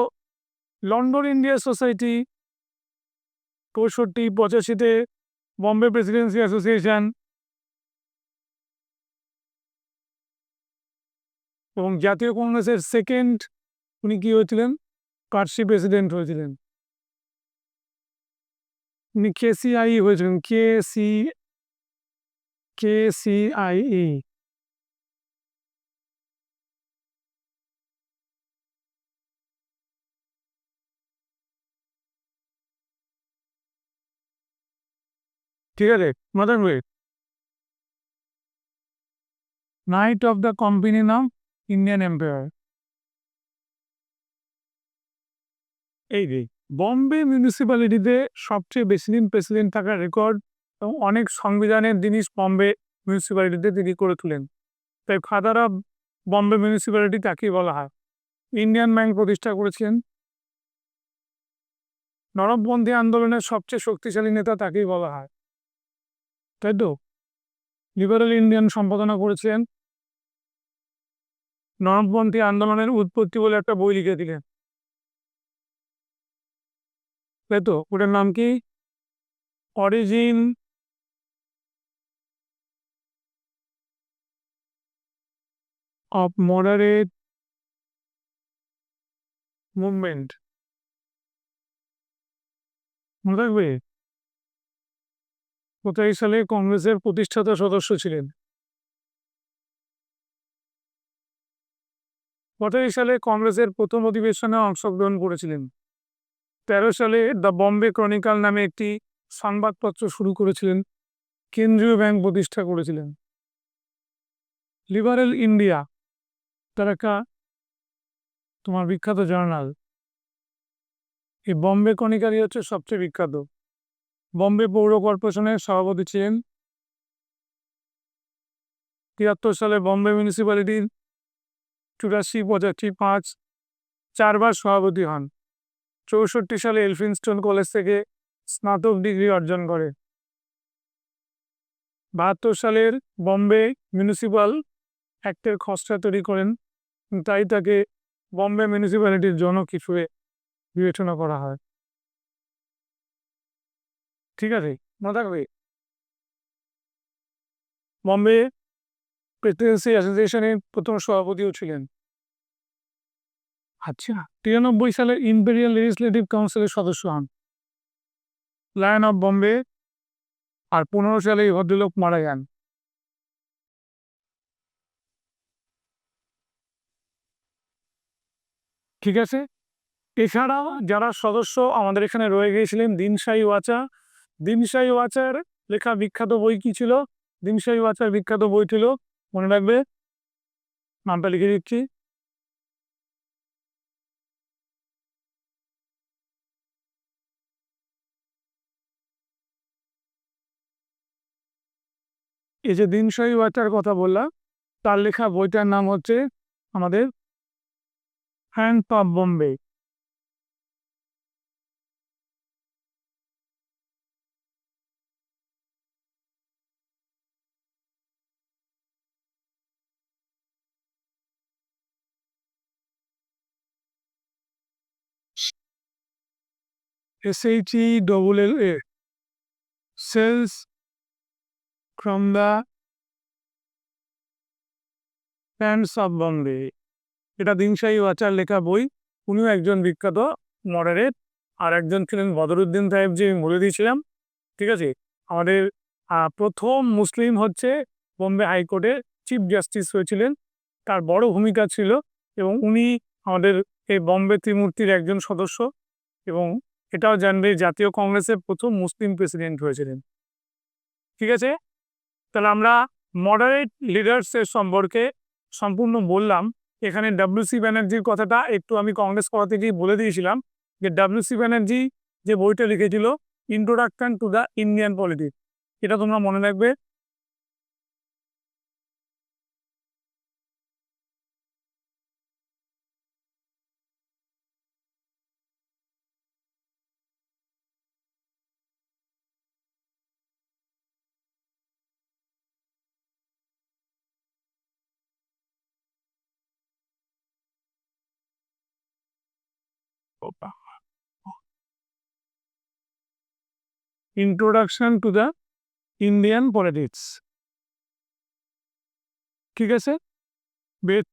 লন্ডন ইন্ডিয়া সোসাইটি 65-85-তে, বম্বে প্রেসিডেন্সি অ্যাসোসিয়েশন, এবং জাতীয় কংগ্রেসের সেকেন্ড উনি কি হয়েছিলেন, কার্সি প্রেসিডেন্ট হয়েছিলেন। উনি KCIE হয়েছিলেন, KCIE। ঠিক আছে, মাথায় রাখবে। নাইট অফ দ্য কোম্পানি নাম ইন্ডিয়ান এম্পায়ার। এই যে বম্বে মিউনিসিপ্যালিটিতে সবচেয়ে বেশি দিন প্রেসিডেন্ট থাকার রেকর্ড এবং অনেক সংবিধানের জিনিস বম্বে মিউনিসিপ্যালিটিতে তিনি করে তুলেন। তাই ফাদার অফ বম্বে মিউনিসিপ্যালিটি তাকেই বলা হয়। ইন্ডিয়ান ব্যাংক প্রতিষ্ঠা করেছিলেন। নরমপন্থী আন্দোলনের সবচেয়ে শক্তিশালী নেতা তাকেই বলা হয়, তাই তো। লিবারেল ইন্ডিয়ান সম্পাদনা করেছিলেন। নরমপন্থী আন্দোলনের উৎপত্তি বলে একটা বই লিখে দিলেন, তাই তো। ওটার নাম কি? Origin of moderate movement. মনে থাকবে? 27 সালে কংগ্রেসের প্রতিষ্ঠাতা সদস্য ছিলেন। 27 সালে কংগ্রেসের প্রথম অধিবেশনে অংশগ্রহণ করেছিলেন। 13 সালে দ্য বম্বে ক্রনিকল নামে একটি সংবাদপত্র শুরু করেছিলেন। কেন্দ্রীয় ব্যাংক প্রতিষ্ঠা করেছিলেন। লিবারেল ইন্ডিয়া তার একটা তোমার বিখ্যাত জার্নাল। এই বম্বে ক্রনিকলই হচ্ছে সবচেয়ে বিখ্যাত। বম্বে পৌর কর্পোরেশনের সভাপতি ছিলেন। 73 সালে বম্বে মিউনিসিপ্যালিটির 84, 85, 5 চারবার সভাপতি হন। 64 সালে এলফিনস্টোন কলেজ থেকে স্নাতক ডিগ্রি অর্জন করে। 72 সালের বম্বে মিউনিসিপ্যাল অ্যাক্টের খসড়া তৈরি করেন, তাই তাকে বম্বে মিউনিসিপ্যালিটির জনক হিসেবে বিবেচনা করা হয়। ঠিক আছে, মনে থাকবে। বম্বে প্রেসিডেন্সি অ্যাসোসিয়েশনের প্রথম সভাপতিও ছিলেন। আচ্ছা, 93 সালে ইম্পেরিয়াল লেজিসলেটিভ কাউন্সিলের সদস্য হন। Lion of Bombay. আর 15 সালে এই ভদ্রলোক মারা যান। ঠিক আছে। এছাড়াও যারা সদস্য আমাদের এখানে রয়ে গিয়েছিলেন, দিনশাই ওয়াচা। দিনশাই ওয়াচার লেখা বিখ্যাত বই কি ছিল? দিনশাই ওয়াচার বিখ্যাত বই ছিল, মনে রাখবে, নামটা লিখে দিচ্ছি, এই যে দিনশাই ওয়াচার কথা বললাম, তার লেখা বইটার নাম হচ্ছে আমাদের hand of Bombay. SHELLA, shells from the hands of Bombay. এটা দিনশাই ওয়াচার লেখা বই। উনিও একজন বিখ্যাত মডারেট। আর একজন ছিলেন বদরুদ্দিন সাহেব, যে আমি বলে দিয়েছিলাম। ঠিক আছে, আমাদের প্রথম মুসলিম হচ্ছে বোম্বে হাইকোর্টের চিফ জাস্টিস হয়েছিলেন। তার বড় ভূমিকা ছিল, এবং উনি আমাদের এই বম্বে ত্রিমূর্তির একজন সদস্য। এবং এটাও জানবে, জাতীয় কংগ্রেসের প্রথম মুসলিম প্রেসিডেন্ট হয়েছিলেন। ঠিক আছে, তাহলে আমরা মডারেট লিডার্সের সম্পর্কে সম্পূর্ণ বললাম। এখানে WC ব্যানার্জির কথাটা একটু আমি কংগ্রেস পড়াতে গিয়ে বলে দিয়েছিলাম, যে WC ব্যানার্জি যে বইটা লিখেছিল introduction to the Indian politics, এটা তোমরা মনে রাখবে। Introduction to the Indian politics. ঠিক আছে, বেশ।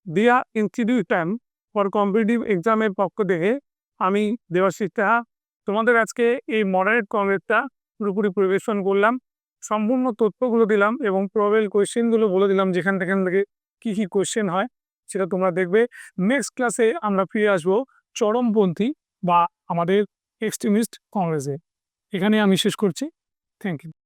দিয়া ইনস্টিটিউশন ফর কম্পিটিটিভ এক্সামের পক্ষ থেকে আমি দেবাশিস সাহা তোমাদের আজকে এই মডারেট কংগ্রেসটা পুরোপুরি পরিবেশন করলাম, সম্পূর্ণ তথ্যগুলো দিলাম এবং প্রবেল কোয়েশ্চেনগুলো বলে দিলাম যেখান থেকে কী কী কোয়েশ্চেন হয় সেটা তোমরা দেখবে। নেক্সট ক্লাসে আমরা ফিরে আসবো চরমপন্থী বা আমাদের এক্সট্রিমিস্ট কংগ্রেসে। এখানে আমি শেষ করছি। Thank you.